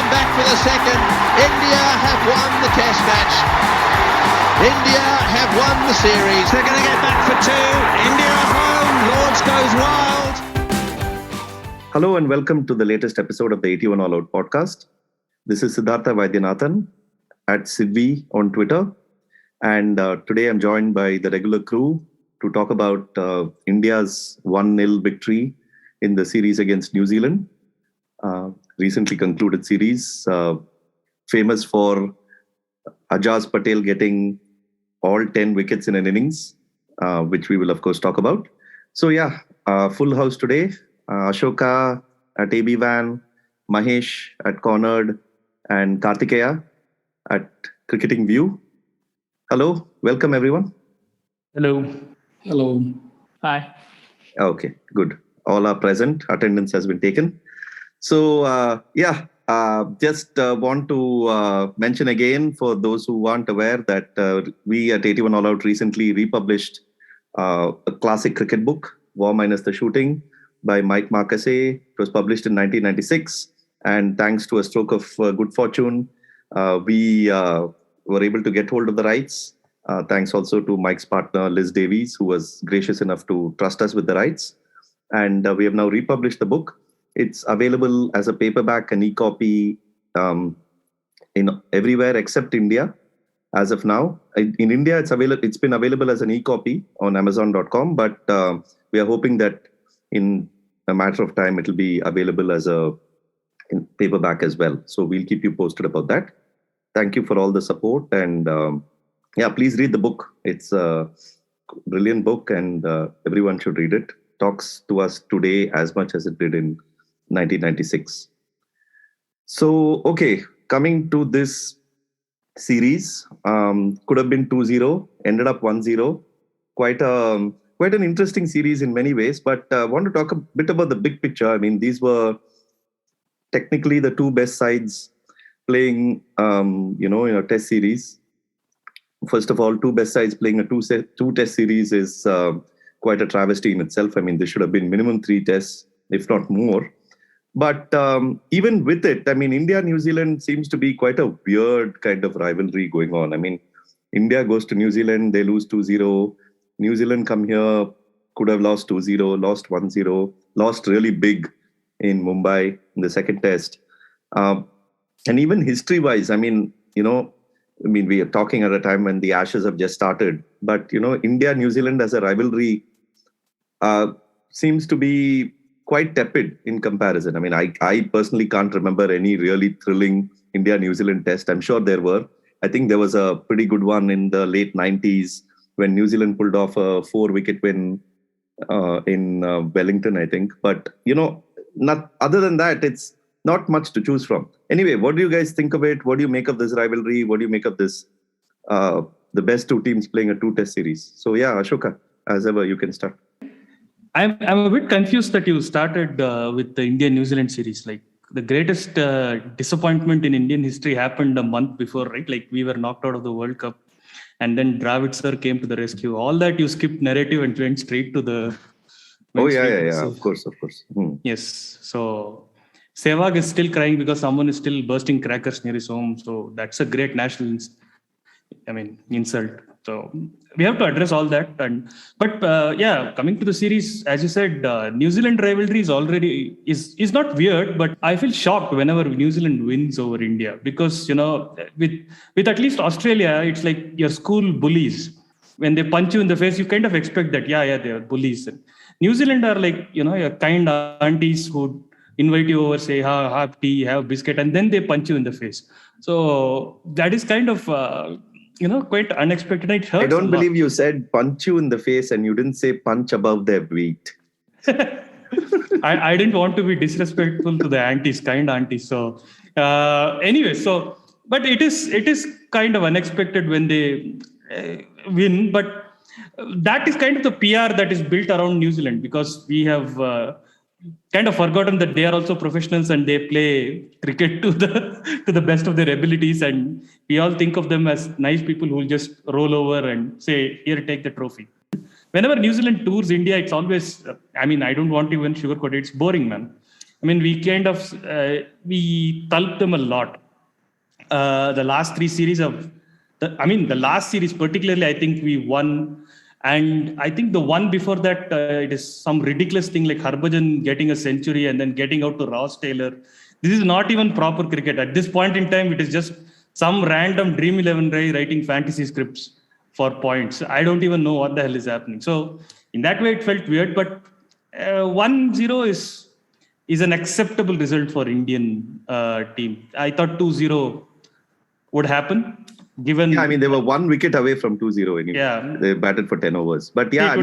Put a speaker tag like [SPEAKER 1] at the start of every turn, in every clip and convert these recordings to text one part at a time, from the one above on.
[SPEAKER 1] come back for the second. India have won the test match. India have won the series. They're going to get back for two. India at home. Lords goes wild.
[SPEAKER 2] Hello and welcome to the latest episode of the 81 All Out podcast. This is Siddhartha Vaidyanathan at Southee on Twitter. And today I'm joined by the regular crew to talk about India's 1-0 victory in the series against New Zealand. Recently concluded series, famous for Ajaz Patel getting all 10 wickets in an innings, which we will of course talk about. So full house today. Ashoka at AB Van, Mahesh at Cornered, and Kartikeya at Cricketing View. Hello, welcome everyone.
[SPEAKER 3] Hello.
[SPEAKER 4] Hello.
[SPEAKER 3] Hi.
[SPEAKER 2] Okay, good. All are present. Attendance has been taken. So, just want to mention again for those who aren't aware that we at 81 All Out recently republished a classic cricket book, War Minus the Shooting, by Mike Marquee. It was published in 1996. And thanks to a stroke of good fortune, we were able to get hold of the rights. Thanks also to Mike's partner, Liz Davies, who was gracious enough to trust us with the rights. And we have now republished the book. It's available as a paperback and e-copy in everywhere except India as of now. In India, it's been available as an e-copy on Amazon.com, but we are hoping that in a matter of time, it will be available as a paperback as well. So we'll keep you posted about that. Thank you for all the support. And please read the book. It's a brilliant book and everyone should read it. Talks to us today as much as it did in 1996. So, okay, coming to this series, could have been 2-0, ended up 1-0. Quite an interesting series in many ways, but I want to talk a bit about the big picture. I mean, these were technically the two best sides playing, in a test series. First of all, two best sides playing a two test series is quite a travesty in itself. I mean, there should have been minimum 3 tests, if not more. But even with it, I mean, India-New Zealand seems to be quite a weird kind of rivalry going on. I mean, India goes to New Zealand, they lose 2-0. New Zealand come here, could have lost 2-0, lost 1-0, lost really big in Mumbai in the second test. And even history-wise, I mean, we are talking at a time when the Ashes have just started. But, India-New Zealand as a rivalry seems to be quite tepid in comparison. I mean, I personally can't remember any really thrilling India-New Zealand test. I'm sure there were. I think there was a pretty good one in the late 90s when New Zealand pulled off a 4-wicket win in Wellington, I think. But, not other than that, it's not much to choose from. Anyway, what do you guys think of it? What do you make of this rivalry? What do you make of this, the best two teams playing a 2-test series? So, Ashoka, as ever, you can start.
[SPEAKER 3] I'm a bit confused that you started with the India-New Zealand series. Like, the greatest disappointment in Indian history happened a month before, right? Like, we were knocked out of the World Cup. And then Dravid sir came to the rescue. All that you skipped narrative and went straight to the...
[SPEAKER 2] So, of course.
[SPEAKER 3] Yes. So, Sehwag is still crying because someone is still bursting crackers near his home. So, that's a great national insult. So, we have to address all that. But coming to the series, as you said, New Zealand rivalry is not weird, but I feel shocked whenever New Zealand wins over India because, with at least Australia, it's like your school bullies. When they punch you in the face, you kind of expect that, they are bullies. And New Zealand are like, your kind aunties who invite you over, say, have tea, have biscuit, and then they punch you in the face. So that is kind of... quite unexpected. It hurts.
[SPEAKER 2] I don't believe you said punch you in the face and you didn't say punch above their weight.
[SPEAKER 3] I didn't want to be disrespectful to the kind aunties. So but it is kind of unexpected when they win. But that is kind of the PR that is built around New Zealand because we have kind of forgotten that they are also professionals and they play cricket to the best of their abilities, and we all think of them as nice people who will just roll over and say, here, take the trophy. Whenever New Zealand tours India, it's always, I don't want to even sugarcoat it, it's boring, man. I mean, we kind of we tulped them a lot. The last three series the last series particularly, I think we won. And I think the one before that, it is some ridiculous thing like Harbhajan getting a century and then getting out to Ross Taylor. This is not even proper cricket. At this point in time, it is just some random Dream 11 guy writing fantasy scripts for points. I don't even know what the hell is happening. So in that way, it felt weird. But 1-0 is an acceptable result for Indian team. I thought 2-0 would happen. Given,
[SPEAKER 2] I mean, they were 1 wicket away from 2-0 anyway.
[SPEAKER 3] Yeah.
[SPEAKER 2] They batted for 10 overs. But yeah,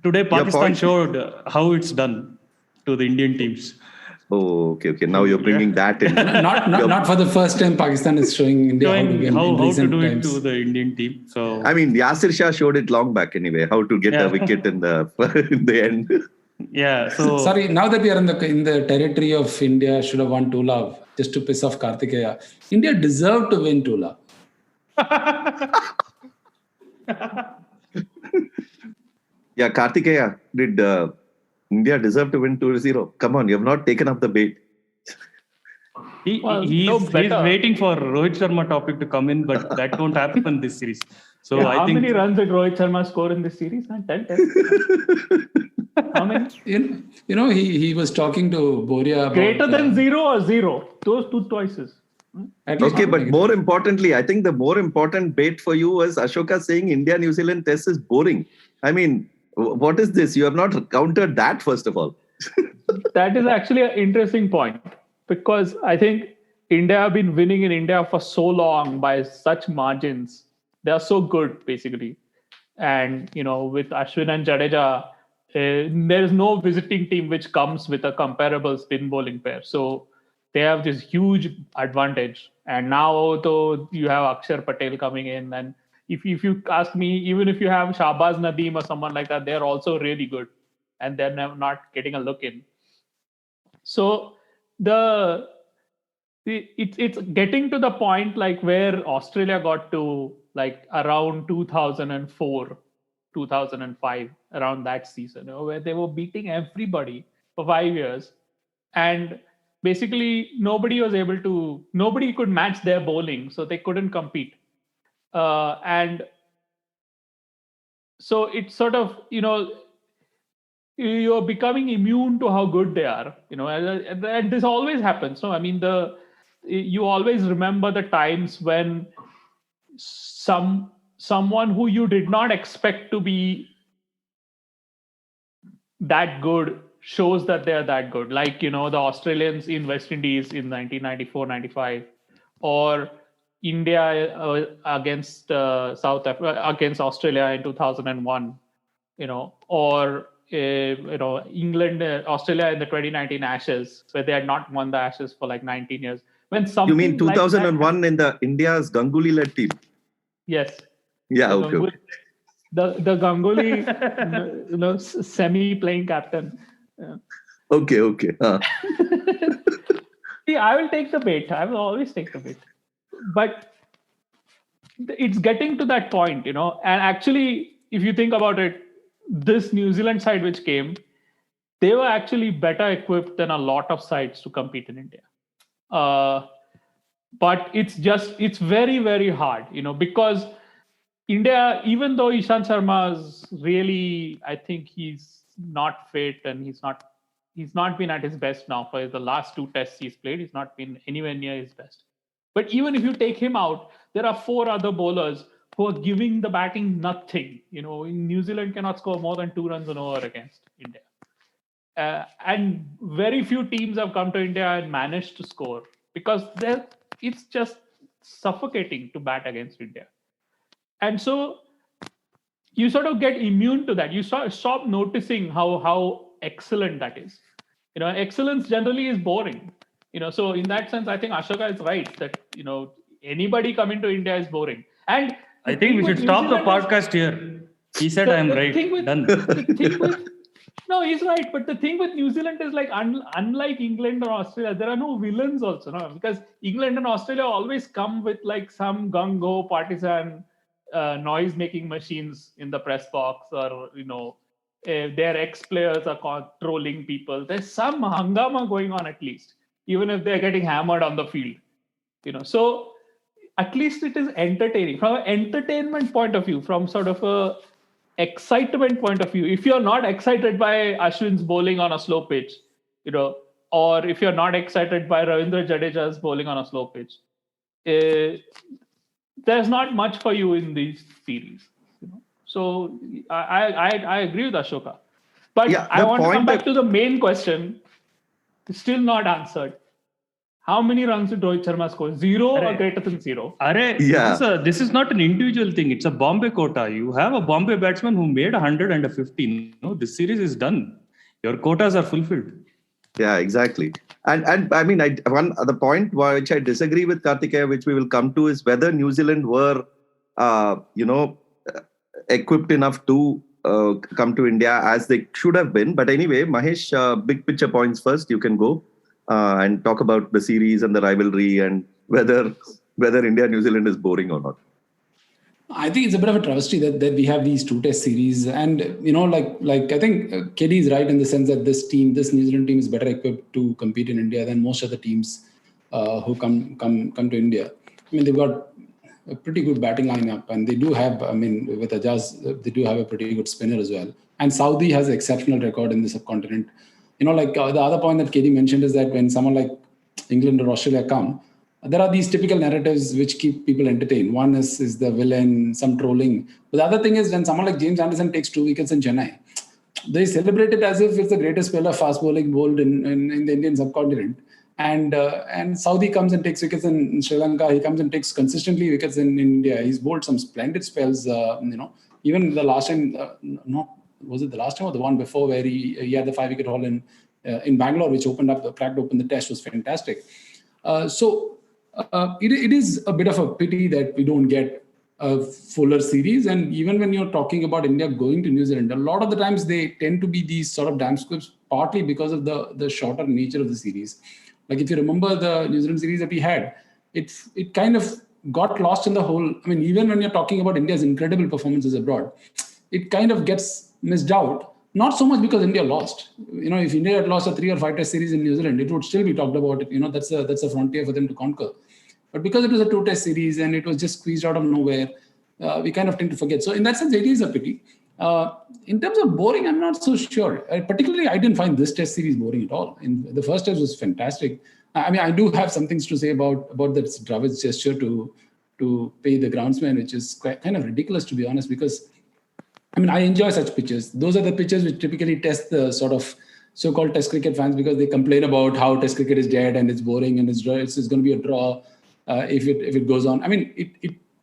[SPEAKER 3] today Pakistan showed how it's done to the Indian teams.
[SPEAKER 2] Oh, okay. Now you're bringing that in.
[SPEAKER 4] not for the first time Pakistan is showing India
[SPEAKER 3] how to do
[SPEAKER 4] times.
[SPEAKER 3] it to the Indian team. So
[SPEAKER 2] I mean, Yasir Shah showed it long back anyway, how to get a wicket in the end.
[SPEAKER 3] Yeah. So
[SPEAKER 4] sorry, now that we are in the territory of India should have won 2 love, just to piss off Kartikeya. India deserved to win 2 love.
[SPEAKER 2] Yeah, Kartikeya, did India deserve to win 2-0? Come on, you have not taken up the bait.
[SPEAKER 3] He's waiting for Rohit Sharma topic to come in, but that won't happen this series. So
[SPEAKER 5] I think, how many runs did Rohit Sharma score in this series? 10. How many?
[SPEAKER 4] He was talking to Boria about...
[SPEAKER 5] Greater than 0 or 0? Those two choices.
[SPEAKER 2] Okay, but more importantly, I think the more important bait for you was Ashoka saying India-New Zealand test is boring. I mean, what is this? You have not countered that, first of all.
[SPEAKER 5] That is actually an interesting point, because I think India have been winning in India for so long by such margins. They are so good, basically. And, with Ashwin and Jadeja, there is no visiting team which comes with a comparable spin bowling pair. So they have this huge advantage. And now, though, you have Ajaz Patel coming in. And if you ask me, even if you have Shahbaz Nadeem or someone like that, they're also really good. And they're not getting a look in. So it's getting to the point like where Australia got to like around 2004, 2005, around that season, where they were beating everybody for 5 years. And basically nobody could match their bowling, so they couldn't compete. And so it's sort of, you're becoming immune to how good they are, and this always happens. So, I mean, you always remember the times when someone who you did not expect to be that good shows that they're that good. Like, the Australians in West Indies in 1994-95, or India against South Africa, against Australia in 2001, or England, Australia in the 2019 Ashes, where they had not won the Ashes for like 19 years. When something,
[SPEAKER 2] you mean 2001 in the India's Ganguly-led team?
[SPEAKER 5] Yes.
[SPEAKER 2] Yeah, okay.
[SPEAKER 5] The Ganguly, semi-playing captain. Yeah.
[SPEAKER 2] Okay.
[SPEAKER 5] See, I will take the bait. I will always take the bait. But it's getting to that point, and actually, if you think about it, this New Zealand side which came, they were actually better equipped than a lot of sides to compete in India. But it's very, very hard, because India, even though Ishant Sharma is really, I think he's not fit and he's not been at his best now. For the last 2 tests he's played, he's not been anywhere near his best. But even if you take him out, there are 4 other bowlers who are giving the batting nothing. New Zealand cannot score more than 2 runs an over against India. And very few teams have come to India and managed to score, because it's just suffocating to bat against India. And so you sort of get immune to that. You stop noticing how excellent that is. Excellence generally is boring. So in that sense, I think Ashoka is right that, anybody coming to India is boring. And
[SPEAKER 3] I think we should stop the podcast here. He said I'm right. Done.
[SPEAKER 5] No, he's right. But the thing with New Zealand is like, unlike England or Australia, there are no villains also, no? Because England and Australia always come with like some gung-ho partisan noise-making machines in the press box, or, their ex-players are trolling people. There's some hangama going on at least, even if they're getting hammered on the field. So at least it is entertaining. From an entertainment point of view, from sort of a excitement point of view, if you're not excited by Ashwin's bowling on a slow pitch, or if you're not excited by Ravindra Jadeja's bowling on a slow pitch, there's not much for you in these series. So I agree with Ashoka. But I want to come back to the main question. It's still not answered. How many runs did Rohit Sharma score? 0 or greater than 0?
[SPEAKER 3] This is not an individual thing. It's a Bombay quota. You have a Bombay batsman who made 115. This series is done. Your quotas are fulfilled.
[SPEAKER 2] Yeah, exactly. And I mean, one other point which I disagree with Kartikeya, which we will come to, is whether New Zealand were, equipped enough to come to India as they should have been. But anyway, Mahesh, big picture points first. You can go and talk about the series and the rivalry and whether India New Zealand is boring or not.
[SPEAKER 4] I think it's a bit of a travesty that we have these 2 test series, and like I think KD is right in the sense that this New Zealand team is better equipped to compete in India than most of the teams who come to India. I mean, they've got a pretty good batting lineup, and they do have, with Ajaz, they do have a pretty good spinner as well. And Southee has an exceptional record in the subcontinent. The other point that KD mentioned is that when someone like England or Australia come, there are these typical narratives which keep people entertained. One is the villain, some trolling. But the other thing is when someone like James Anderson takes 2 wickets in Chennai, they celebrate it as if it's the greatest spell of fast bowling bowled in the Indian subcontinent. And Southee comes and takes wickets in Sri Lanka. He comes and takes consistently wickets in India. He's bowled some splendid spells. Even the last time, was it the last time or the one before, where he had the 5-wicket haul in Bangalore, which cracked open the test, was fantastic. It is a bit of a pity that we don't get a fuller series. And even when you're talking about India going to New Zealand, a lot of the times they tend to be these sort of damn squibs, partly because of the shorter nature of the series. Like if you remember the New Zealand series that we had, it kind of got lost in the whole. I mean, even when you're talking about India's incredible performances abroad, it kind of gets missed out. Not so much because India lost. If India had lost a 3 or 5 test series in New Zealand, it would still be talked about. That's a frontier for them to conquer. But because it was a 2 test series and it was just squeezed out of nowhere, we kind of tend to forget. So in that sense, it is a pity. In terms of boring, I'm not so sure. Particularly, I didn't find this test series boring at all. The first test was fantastic. I mean, I do have some things to say about that Dravid's gesture to pay the groundsman, which is kind of ridiculous, to be honest, because I enjoy such pitches. Those are the pitches which typically test the sort of so-called test cricket fans, because they complain about how test cricket is dead and it's boring and it's going to be a draw if it goes on. I mean,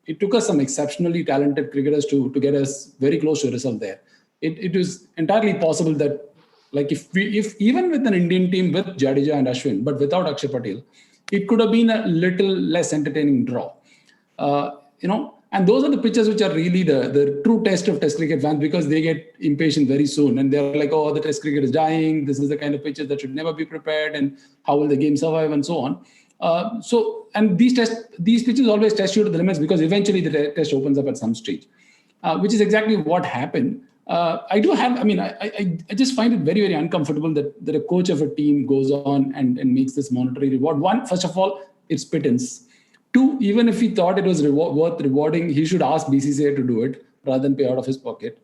[SPEAKER 4] it took us some exceptionally talented cricketers to get us very close to a result there. It was entirely possible that, like, if even with an Indian team with Jadeja and Ashwin, but without Ajaz Patel, it could have been a little less entertaining draw. And those are the pitches which are really the true test of test cricket fans, because they get impatient very soon and they're like, oh, the test cricket is dying. This is the kind of pitches that should never be prepared, and how will the game survive, and so on. And these pitches always test you to the limits, because eventually the test opens up at some stage, which is exactly what happened. I just find it very, very uncomfortable that a coach of a team goes on and makes this monetary reward. One, first of all, it's pittance. 2, even if he thought it was worth rewarding, he should ask BCCI to do it rather than pay out of his pocket.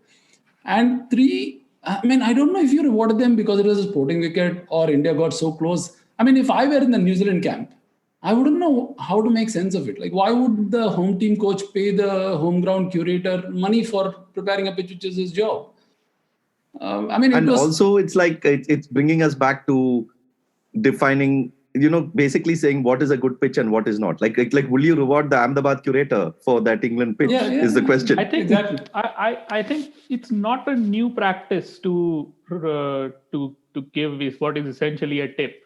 [SPEAKER 4] And 3, I don't know if you rewarded them because it was a sporting wicket or India got so close. If I were in the New Zealand camp, I wouldn't know how to make sense of it. Like, why would the home team coach pay the home ground curator money for preparing a pitch, which is his job?
[SPEAKER 2] Also, it's like it's bringing us back to defining, basically saying what is a good pitch and what is not. Like will you reward the Ahmedabad curator for that England pitch? Is the question.
[SPEAKER 5] I think exactly. I think it's not a new practice to give what is essentially a tip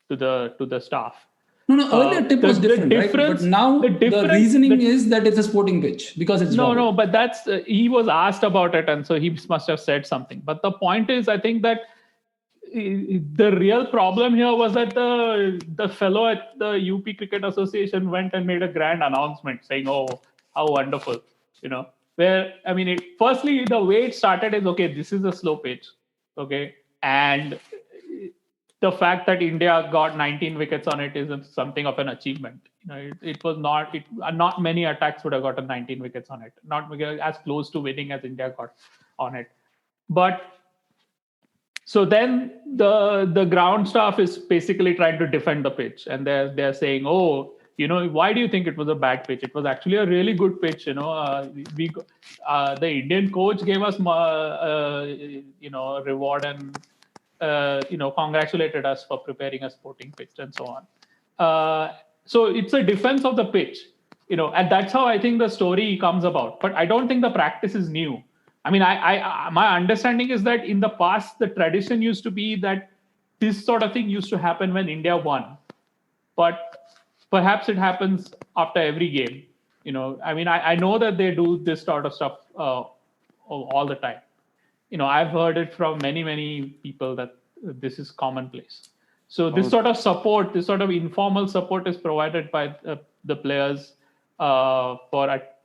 [SPEAKER 5] to the staff.
[SPEAKER 4] No, earlier tip was different, right? But now the reasoning is that it's a sporting pitch because it's
[SPEAKER 5] no, but that's he was asked about it, and so he must have said something. But the point is, I think that the real problem here was that the fellow at the UP Cricket Association went and made a grand announcement saying, "Oh, how wonderful!" Where, I mean, firstly, the way it started is, okay, this is a slow pitch, okay? And the fact that India got 19 wickets on it is something of an achievement. It was not many attacks would have gotten 19 wickets on it, not as close to winning as India got on it. But so then the ground staff is basically trying to defend the pitch, and they're saying, oh, why do you think it was a bad pitch? It was actually a really good pitch. The Indian coach gave us reward and congratulated us for preparing a sporting pitch and so on. So it's a defense of the pitch, and that's how I think the story comes about. But I don't think the practice is new. I mean, my understanding is that in the past, the tradition used to be that this sort of thing used to happen when India won. But perhaps it happens after every game. I mean, I know that they do this sort of stuff all the time. I've heard it from many, many people that this is commonplace. So this sort of support, this sort of informal support is provided by the players for at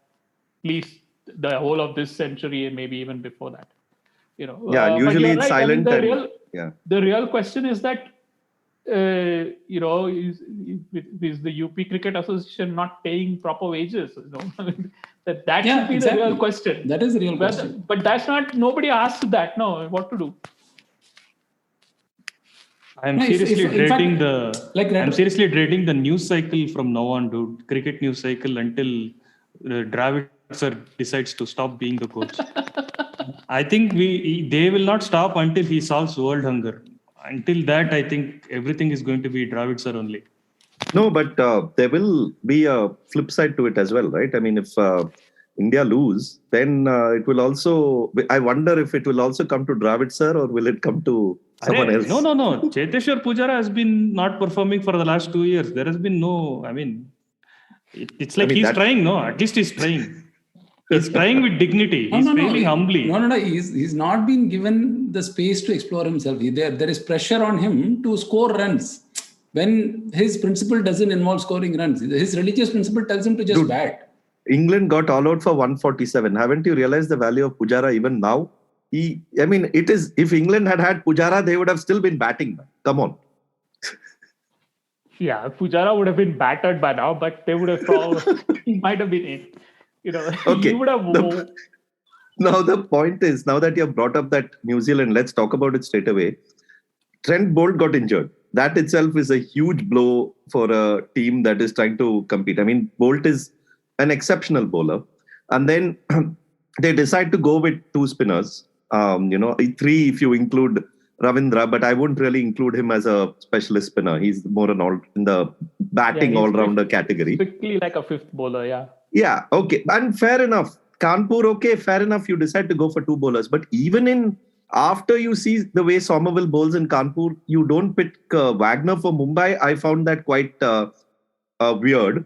[SPEAKER 5] least the whole of this century and maybe even before that.
[SPEAKER 2] And usually it's silent.
[SPEAKER 5] The real question is that, is the UP Cricket Association not paying proper wages? That should be the real question.
[SPEAKER 4] That is the real question.
[SPEAKER 5] But that's not, nobody asks that. No, what to do?
[SPEAKER 3] I'm seriously dreading the news cycle from now on, dude. Cricket news cycle until Dravid sir decides to stop being the coach. I think they will not stop until he solves world hunger. Until that, I think everything is going to be Dravid sir only.
[SPEAKER 2] No, but there will be a flip side to it as well, right? I mean, if India lose, then it will also, I wonder if it will also come to Dravid sir or will it come to someone else?
[SPEAKER 3] No. Cheteshwar Pujara has been not performing for the last 2 years. There has been no, I mean, it's like he's trying, no? At least he's trying. He's trying with dignity. He's failing humbly.
[SPEAKER 4] No. He's not been given the space to explore himself. There is pressure on him to score runs. When his principle doesn't involve scoring runs, his religious principle tells him to just bat.
[SPEAKER 2] England got all out for 147. Haven't you realized the value of Pujara even now? It is, if England had Pujara, they would have still been batting. Come on.
[SPEAKER 5] Yeah, Pujara would have been battered by now, but they would have he might have been in.
[SPEAKER 2] Okay.
[SPEAKER 5] He would have
[SPEAKER 2] Now the point is, now that you have brought up that New Zealand, let's talk about it straight away. Trent Bolt got injured. That itself is a huge blow for a team that is trying to compete. I mean, Bolt is an exceptional bowler. And then they decide to go with two spinners. Three if you include Ravindra, but I wouldn't really include him as a specialist spinner. He's more in the batting all-rounder category.
[SPEAKER 5] Strictly like a fifth bowler, yeah.
[SPEAKER 2] Yeah, okay. And fair enough. Kanpur, okay, fair enough. You decide to go for two bowlers. But even after you see the way Sommerville bowls in Kanpur, you don't pick Wagner for Mumbai. I found that quite weird.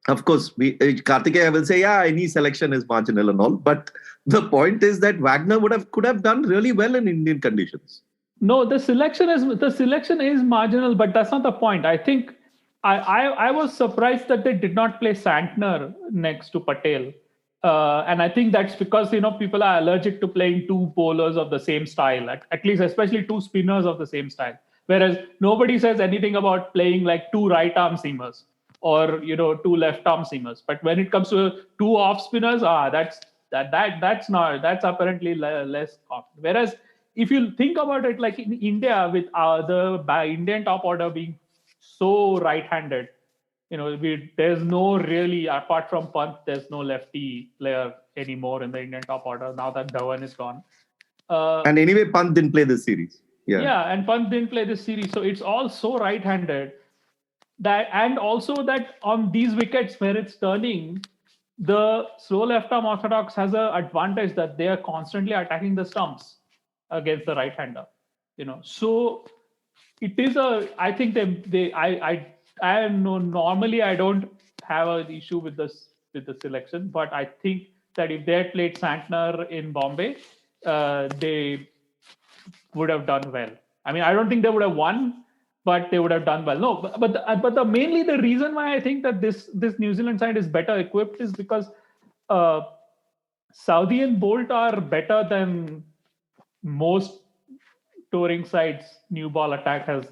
[SPEAKER 2] Of course, Kartikeya will say, any selection is marginal and all. But the point is that Wagner could have done really well in Indian conditions.
[SPEAKER 5] No, the selection is marginal, but that's not the point. I think I was surprised that they did not play Santner next to Patel. And I think that's because, people are allergic to playing two bowlers of the same style, at least especially two spinners of the same style. Whereas nobody says anything about playing like two right arm seamers or, two left arm seamers. But when it comes to two off spinners, that's apparently less common. Whereas if you think about it, like in India, with the Indian top order being so right-handed, there's no really, apart from Pant, there's no lefty player anymore in the Indian top order now that Dhawan is gone.
[SPEAKER 2] And anyway, Pant didn't play this series.
[SPEAKER 5] Yeah, and Pant didn't play this series. So it's all so right-handed. And also that on these wickets where it's turning, the slow left-arm orthodox has an advantage that they are constantly attacking the stumps against the right-hander. So it is I think I know normally I don't have an issue with the selection, but I think that if they had played Santner in Bombay, they would have done well. I mean, I don't think they would have won, but they would have done well. No, but mainly the reason why I think that this New Zealand side is better equipped is because Southee and Bolt are better than most touring sides. New ball attack has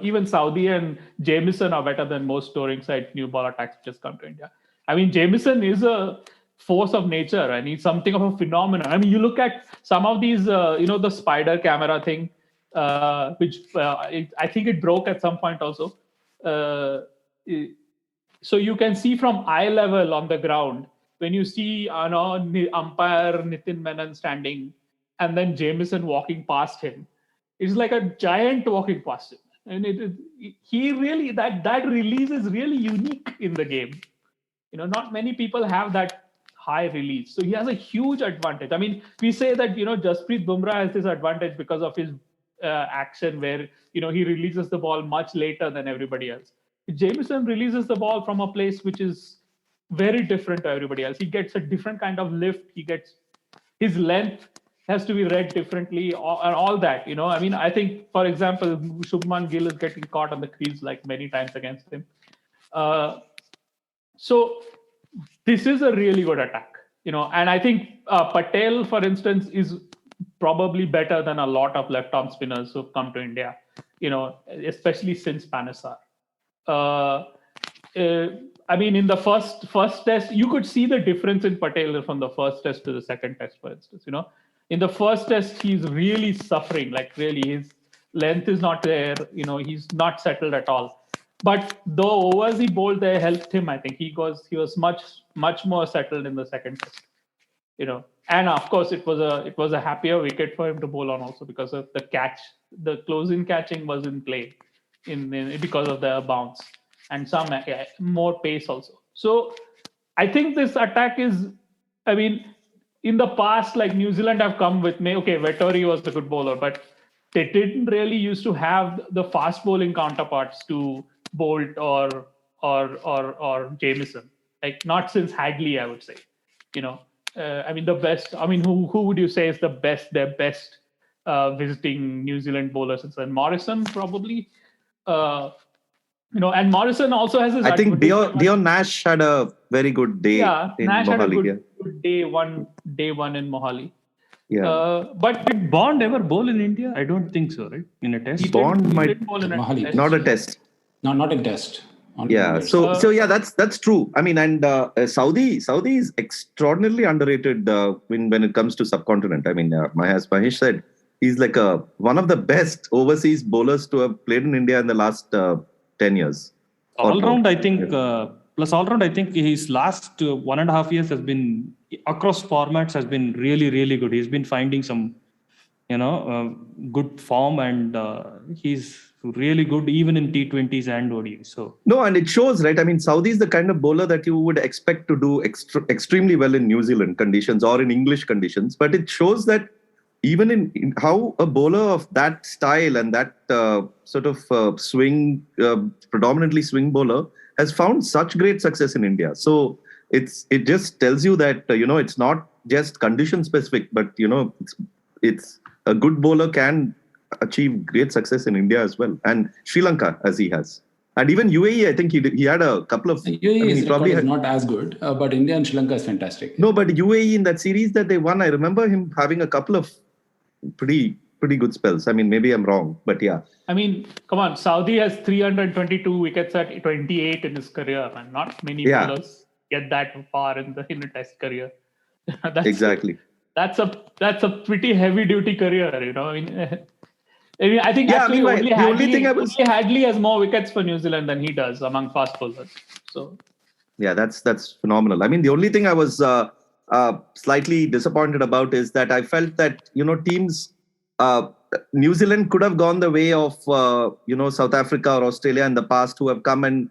[SPEAKER 5] even Southee and Jamieson are better than most touring sides. New ball attacks which has come to India. I mean, Jamieson is a force of nature and he's something of a phenomenon. I mean, you look at some of these, the spider camera thing, which I think it broke at some point also. So you can see from eye level on the ground when you see umpire Nitin Menon standing and then Jamieson walking past him. It's like a giant walking past him, and he really that release is really unique in the game. Not many people have that high release, so he has a huge advantage. I mean, we say that Jasprit Bumrah has this advantage because of his action where he releases the ball much later than everybody else. Jamieson releases the ball from a place which is very different to everybody else. He gets a different kind of lift. He gets his length has to be read differently, and all that. I mean, I think, for example, Shubman Gill is getting caught on the crease like many times against him. So this is a really good attack, and I think Patel, for instance, is probably better than a lot of left-arm spinners who've come to India, especially since Panesar. I mean, in the first test, you could see the difference in Patel from the first test to the second test, for instance. In the first test, he's really suffering. Like, really, his length is not there. He's not settled at all. But the overs he bowled there helped him. I think he was much more settled in the second test. And of course it was a happier wicket for him to bowl on also because of the catch. The close-in catching was in play because of the bounce and some more pace also. So I think this attack is, I mean, in the past, like New Zealand have come with me. Okay, Vettori was the good bowler, but they didn't really used to have the fast bowling counterparts to Bolt or Jamieson. Like, not since Hadley, I would say. I mean, the best. I mean, who would you say is the best? Their best visiting New Zealand bowler since then? Morrison, probably. And Morrison also has his.
[SPEAKER 2] I think Dion Nash had a very good day.
[SPEAKER 5] Yeah,
[SPEAKER 2] in
[SPEAKER 5] Nash
[SPEAKER 2] Mohali,
[SPEAKER 5] had a good day one in Mohali.
[SPEAKER 2] Yeah.
[SPEAKER 5] But
[SPEAKER 3] Did Bond ever bowl in India? I don't think so, right? In a test?
[SPEAKER 2] Bond
[SPEAKER 5] he
[SPEAKER 2] might
[SPEAKER 5] did bowl in a
[SPEAKER 4] Mohali.
[SPEAKER 5] test.
[SPEAKER 2] not a test.
[SPEAKER 4] No, not in test. Only
[SPEAKER 2] Yeah.
[SPEAKER 4] in
[SPEAKER 2] So yeah, that's true. I mean, and Southee is extraordinarily underrated when it comes to subcontinent. I mean, as Mahesh said, he's like one of the best overseas bowlers to have played in India in the last 10 years.
[SPEAKER 3] All round, I think. Plus, all round, I think his last 1.5 years has been across formats has been really, really good. He's been finding some, good form, and he's really good even in T20s and ODIs. So
[SPEAKER 2] No, and it shows, right? I mean, Southee is the kind of bowler that you would expect to do extremely well in New Zealand conditions or in English conditions. But it shows that even in how a bowler of that style and that sort of swing, predominantly swing bowler, has found such great success in India. So it just tells you that it's not just condition specific, but it's a good bowler can achieve great success in India as well, and Sri Lanka as he has, and even UAE. I think he had a couple of.
[SPEAKER 4] UAE's record is not as good, but India and Sri Lanka is fantastic.
[SPEAKER 2] No, but UAE in that series that they won, I remember him having a couple of pretty good spells. I mean, maybe I'm wrong, but yeah.
[SPEAKER 5] I mean, come on, Southee has 322 wickets at 28 in his career, and not many bowlers get that far in a test career.
[SPEAKER 2] Exactly.
[SPEAKER 5] That's a pretty heavy duty career, I mean, I think only Hadley has more wickets for New Zealand than he does among fast bowlers. So
[SPEAKER 2] yeah, that's phenomenal. I mean, the only thing I was slightly disappointed about is that I felt that teams, New Zealand could have gone the way of South Africa or Australia in the past, who have come and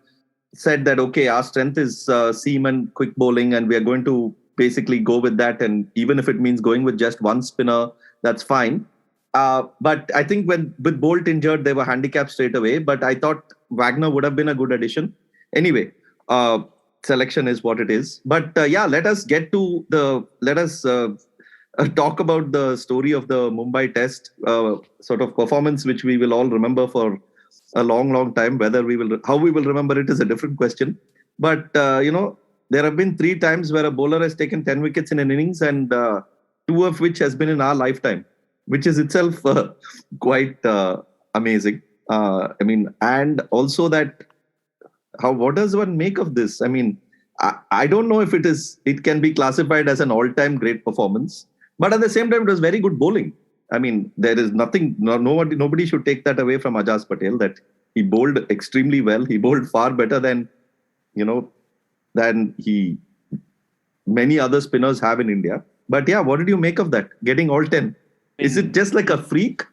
[SPEAKER 2] said that okay, our strength is seam and quick bowling, and we are going to basically go with that, and even if it means going with just one spinner, that's fine. But I think with Bolt injured, they were handicapped straight away. But I thought Wagner would have been a good addition. Anyway, selection is what it is. But let us talk about the story of the Mumbai Test sort of performance, which we will all remember for a long time. How we will remember it is a different question. But there have been 3 times where a bowler has taken 10 wickets in an innings, and 2 of which has been in our lifetime, which is itself quite amazing. And also that, what does one make of this? I mean, I don't know if it can be classified as an all-time great performance, but at the same time, it was very good bowling. I mean, there is nothing, nobody should take that away from Ajaz Patel, that he bowled extremely well. He bowled far better than many other spinners have in India. But yeah, what did you make of that? Getting all 10? Is it just like a freak?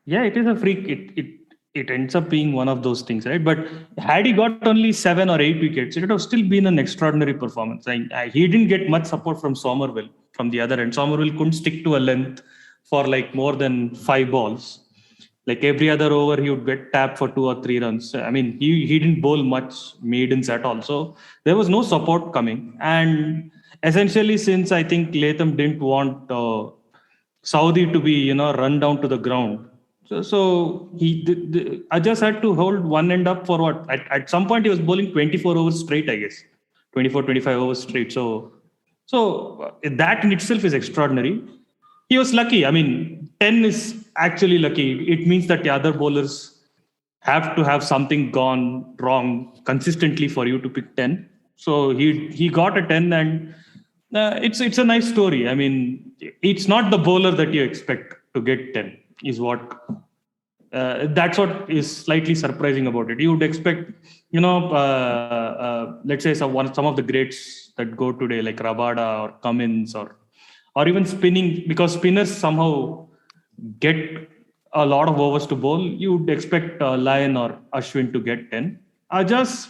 [SPEAKER 3] Yeah, it is a freak. It ends up being one of those things, right? But had he got only 7 or 8 wickets, it would have still been an extraordinary performance. He didn't get much support from Sommerville from the other end. Sommerville couldn't stick to a length for like more than 5 balls. Like every other over, he would get tapped for 2 or 3 runs. I mean, he didn't bowl much maidens at all. So there was no support coming. And essentially, since I think Latham didn't want Southee to be, run down to the ground, so Ajaz had to hold one end up for what? At some point, he was bowling 24 overs straight, I guess. 24, 25 overs straight. So that in itself is extraordinary. He was lucky. I mean, 10 is actually lucky. It means that the other bowlers have to have something gone wrong consistently for you to pick 10. So he got a 10, and it's a nice story. I mean, it's not the bowler that you expect to get 10 is what that's what is slightly surprising about it. You would expect, let's say some of the greats that go today, like Rabada or Cummins or even spinning, because spinners somehow get a lot of overs to bowl. You would expect Lyon or Ashwin to get 10. Ajaz,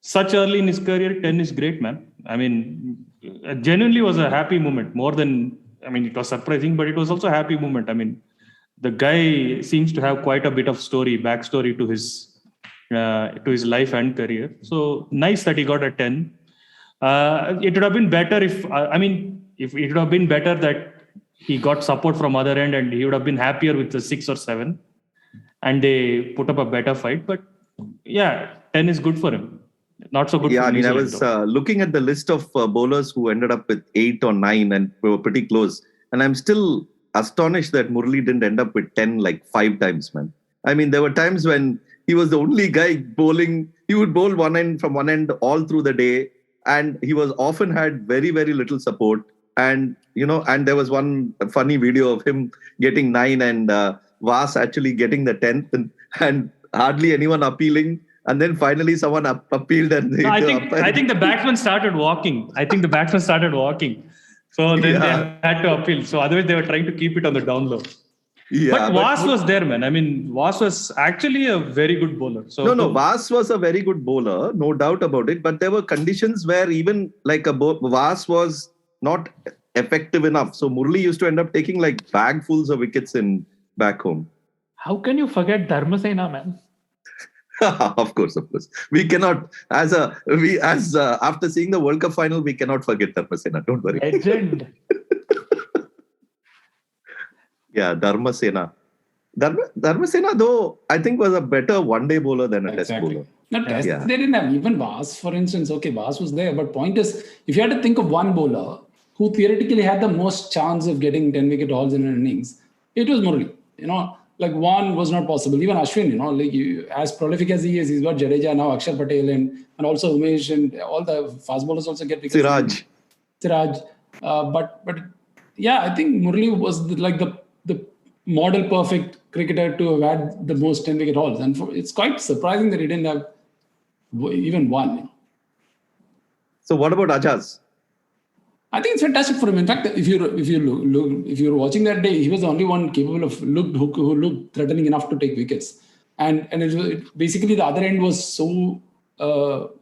[SPEAKER 3] such early in his career, 10 is great, man. I mean, it genuinely was a happy moment. It was surprising, but it was also a happy moment. I mean, the guy seems to have quite a bit of backstory to his life and career. So nice that he got a 10. It would have been better if it would have been better that he got support from other end, and he would have been happier with the 6 or 7, and they put up a better fight. But yeah, 10 is good for him. Not so good.
[SPEAKER 2] Yeah,
[SPEAKER 3] for New
[SPEAKER 2] I
[SPEAKER 3] Zealand,
[SPEAKER 2] was looking at the list of bowlers who ended up with 8 or 9, and we were pretty close. And I'm still astonished that Murali didn't end up with 10 like 5 times, man. I mean, there were times when he was the only guy bowling. He would bowl from one end all through the day, and he was often had very, very little support. And and there was one funny video of him getting 9 and Vas actually getting the 10th, and hardly anyone appealing. And then finally someone appealed, and
[SPEAKER 3] I think the batsman started walking. So then they had to appeal. So otherwise they were trying to keep it on the down low. Yeah, but Vas was there, man. I mean, Vas was actually a very good bowler. So
[SPEAKER 2] Vas was a very good bowler, no doubt about it. But there were conditions where even like Vas was not effective enough. So Murali used to end up taking like bagfuls of wickets back home.
[SPEAKER 5] How can you forget Dharmasena, man?
[SPEAKER 2] Of course. We cannot, after seeing the World Cup final, we cannot forget Dharmasena. Don't worry.
[SPEAKER 5] Legend.
[SPEAKER 2] Yeah, Dharmasena. Dharmasena, though, I think was a better one-day bowler than a test bowler.
[SPEAKER 4] Not test. Yeah. They didn't have even Vas, for instance. Okay, Vas was there. But point is, if you had to think of one bowler who theoretically had the most chance of getting 10 wicket hauls in an innings, it was Murali. Like one was not possible. Even Ashwin, as prolific as he is, he's got Jadeja now, Ajaz Patel, and also Umesh, and all the fast bowlers also get wickets. Siraj. But yeah, I think Murali was the model perfect cricketer to have had the most 10 wicket hauls, and it's quite surprising that he didn't have even one.
[SPEAKER 2] So what about Ajaz?
[SPEAKER 4] I think it's fantastic for him. In fact, if you're watching that day, he was the only one capable of who looked threatening enough to take wickets, and basically the other end was so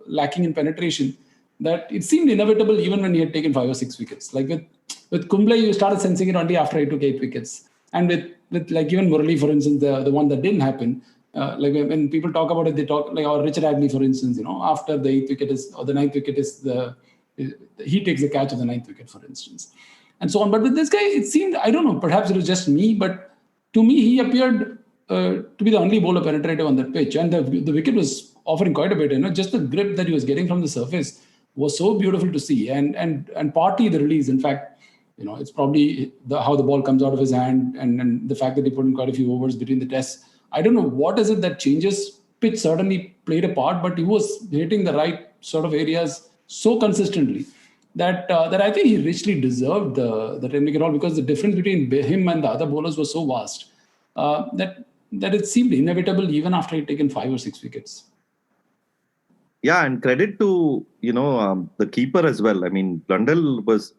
[SPEAKER 4] lacking in penetration that it seemed inevitable even when he had taken 5 or 6 wickets. Like with Kumble, you started sensing it only after he took 8 wickets, and with like even Murali, for instance, the one that didn't happen. Like when people talk about it, they talk like or Richard Hadley, for instance. After the 8th wicket or the 9th wicket he takes the catch of the 9th wicket, for instance, and so on. But with this guy, it seemed, I don't know, perhaps it was just me, but to me, he appeared to be the only bowler penetrative on that pitch. And the wicket was offering quite a bit, just the grip that he was getting from the surface was so beautiful to see. And partly the release, in fact, it's probably how the ball comes out of his hand and the fact that he put in quite a few overs between the tests. I don't know what is it that changes. Pitch certainly played a part, but he was hitting the right sort of areas so consistently that I think he richly deserved the 10 wicket haul, because the difference between him and the other bowlers was so vast that it seemed inevitable even after he'd taken 5 or 6 wickets.
[SPEAKER 2] Yeah, and credit to the keeper as well. I mean, Blundell was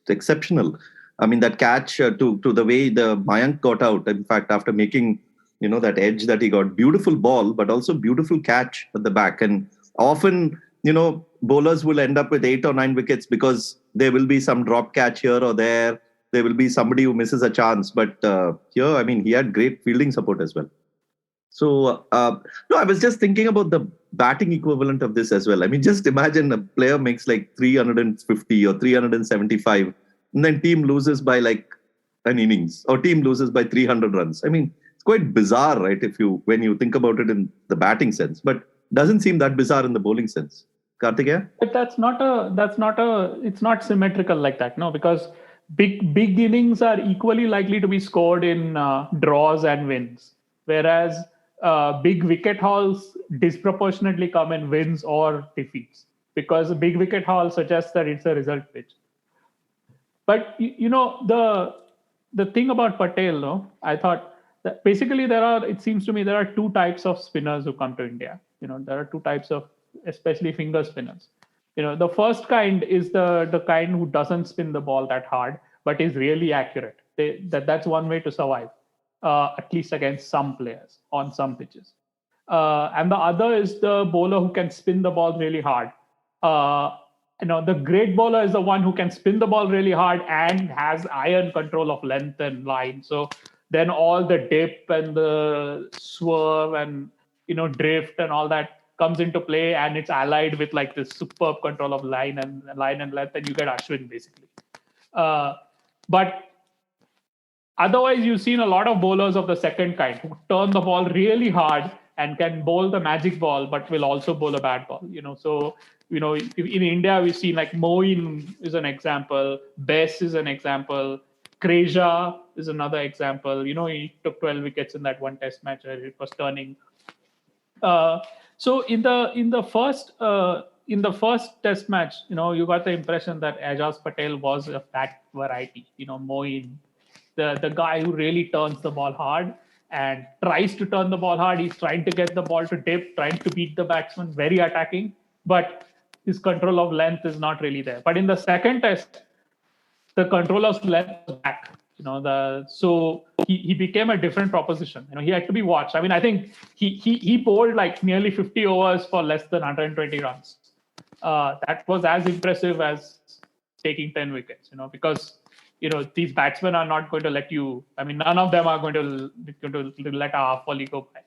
[SPEAKER 2] exceptional. I mean, that catch to the way the Mayank got out. In fact, after making that edge that he got, beautiful ball, but also beautiful catch at the back. And often bowlers will end up with 8 or 9 wickets because there will be some drop catch here or there. There will be somebody who misses a chance. But here, I mean, he had great fielding support as well. So, I was just thinking about the batting equivalent of this as well. I mean, just imagine a player makes like 350 or 375, and then team loses by like an innings, or team loses by 300 runs. I mean, it's quite bizarre, right? When you think about it in the batting sense, but doesn't seem that bizarre in the bowling sense. Karthikeya?
[SPEAKER 5] But it's not symmetrical like that, no, because big innings are equally likely to be scored in draws and wins, whereas big wicket hauls disproportionately come in wins or defeats, because a big wicket haul suggests that it's a result pitch. But the thing about Patel, no, I thought that basically it seems to me there are 2 types of spinners who come to India. There are 2 types of, especially finger spinners. The first kind is the kind who doesn't spin the ball that hard, but is really accurate. That's one way to survive, at least against some players on some pitches. And the other is the bowler who can spin the ball really hard. The great bowler is the one who can spin the ball really hard and has iron control of length and line. So then all the dip and the swerve and drift and all that comes into play, and it's allied with like this superb control of line and length, and you get Ashwin basically. But otherwise, you've seen a lot of bowlers of the second kind who turn the ball really hard and can bowl the magic ball, but will also bowl a bad ball. So in India, we've seen like Moeen is an example, Bess is an example, Kreja is another example. He took 12 wickets in that one test match where it was turning. So in the first test match, you got the impression that Ajaz Patel was of that variety. Moeen, the guy who really turns the ball hard and tries to turn the ball hard. He's trying to get the ball to dip, trying to beat the batsman, very attacking, but his control of length is not really there. But in the second test, the control of length was back. So he became a different proposition. He had to be watched. I mean, I think he bowled like nearly 50 overs for less than 120 runs. That was as impressive as taking 10 wickets. Because these batsmen are not going to let you. I mean, none of them are going to let a half volley go by.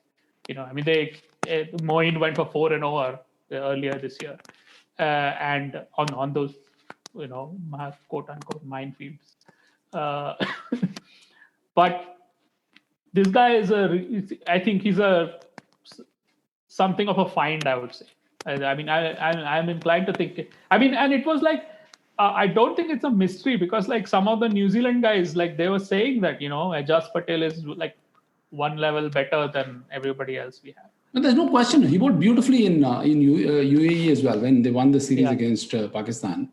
[SPEAKER 5] I mean, Moeen went for 4 and over earlier this year, and on those quote unquote minefields. But this guy I think he's something of a find, I would say. I mean, I'm inclined to think. I mean, and it was like, I don't think it's a mystery, because like some of the New Zealand guys, like they were saying that, Ajaz Patel is like one level better than everybody else we have.
[SPEAKER 4] But there's no question. He bowled beautifully in UAE as well when they won the series against Pakistan.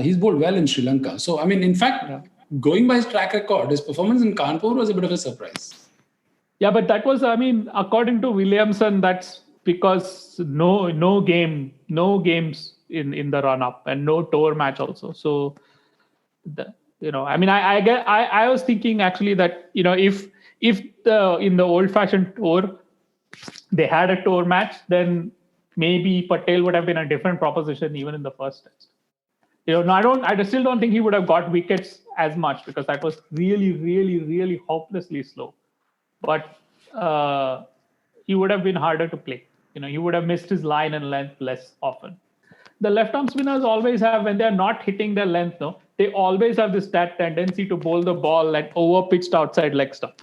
[SPEAKER 4] He's bowled well in Sri Lanka. So, I mean, in fact, going by his track record, his performance in Kanpur was a bit of a surprise.
[SPEAKER 5] Yeah, but that was, I mean, according to Williamson, that's because no games in the run up, and no tour match also. So, I mean, I was thinking actually that if in the old fashioned tour they had a tour match, then maybe Patel would have been a different proposition even in the first test. I still don't think he would have got wickets as much, because that was really, really, really hopelessly slow. But he would have been harder to play. He would have missed his line and length less often. The left-arm spinners always have, when they're not hitting their length, they always have that tendency to bowl the ball at over-pitched outside leg stump.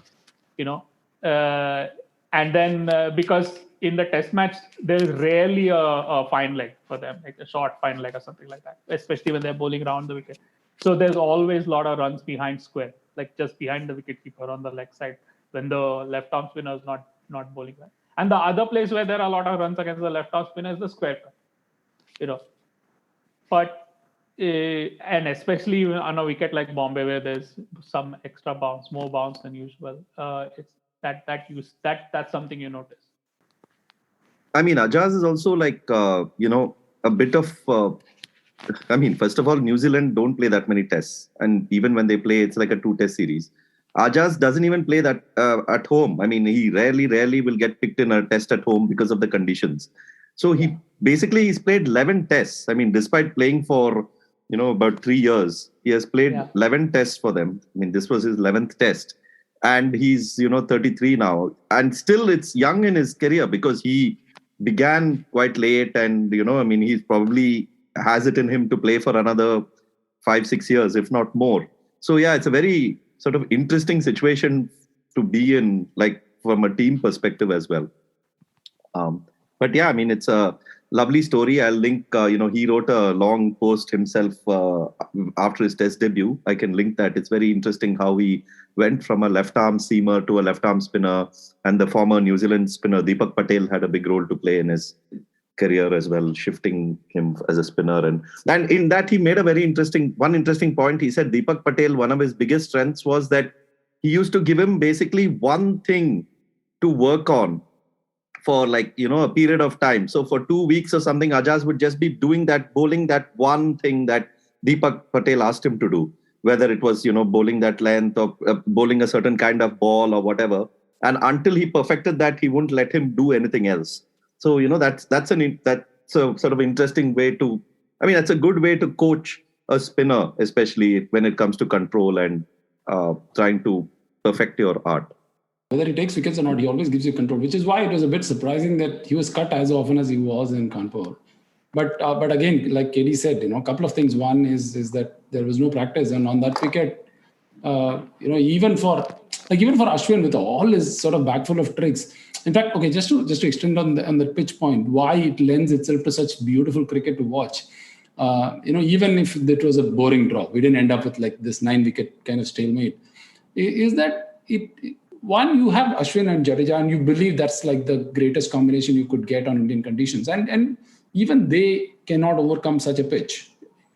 [SPEAKER 5] And then because in the test match, there is rarely a fine leg for them, like a short fine leg or something like that, especially when they're bowling around the wicket. So there's always a lot of runs behind square, like just behind the wicketkeeper on the leg side when the left arm spinner is not bowling well. And the other place where there are a lot of runs against the left arm spinner is the square. But and especially on a wicket like Bombay where there's some extra bounce, more bounce than usual, it's that's something you notice.
[SPEAKER 2] I mean, Ajaz is also like, a bit of, first of all, New Zealand don't play that many tests. And even when they play, it's like a 2-test series. Ajaz doesn't even play that at home. I mean, he rarely will get picked in a test at home because of the conditions. So he's played 11 tests. I mean, despite playing for, about 3 years, he has played 11 tests for them. I mean, this was his 11th test. And he's, 33 now. And still it's young in his career because he began quite late, and he's probably has it in him to play for another 5-6 years, if not more. So it's a very sort of interesting situation to be in, like from a team perspective as well. But it's a lovely story. I'll link, he wrote a long post himself after his test debut. I can link that. It's very interesting how he went from a left arm seamer to a left arm spinner, and the former New Zealand spinner Deepak Patel had a big role to play in his career as well, shifting him as a spinner. And in that, he made a very interesting point. He said Deepak Patel, one of his biggest strengths was that he used to give him basically one thing to work on for a period of time. So for 2 weeks or something, Ajaz would just be doing that, bowling that one thing that Deepak Patel asked him to do, whether it was, bowling that length or bowling a certain kind of ball or whatever. And until he perfected that, he wouldn't let him do anything else. So, that's a sort of interesting way to, that's a good way to coach a spinner, especially when it comes to control and trying to perfect your art.
[SPEAKER 4] Whether he takes wickets or not, he always gives you control, which is why it was a bit surprising that he was cut as often as he was in Kanpur. But again, like KD said, a couple of things. One is that there was no practice, and on that wicket, even for Ashwin with all his sort of bag full of tricks. In fact, okay, just to extend on the pitch point, why it lends itself to such beautiful cricket to watch. Even if it was a boring draw, we didn't end up with like this 9-wicket kind of stalemate. Is that one, you have Ashwin and Jadeja, and you believe that's like the greatest combination you could get on Indian conditions. And even they cannot overcome such a pitch.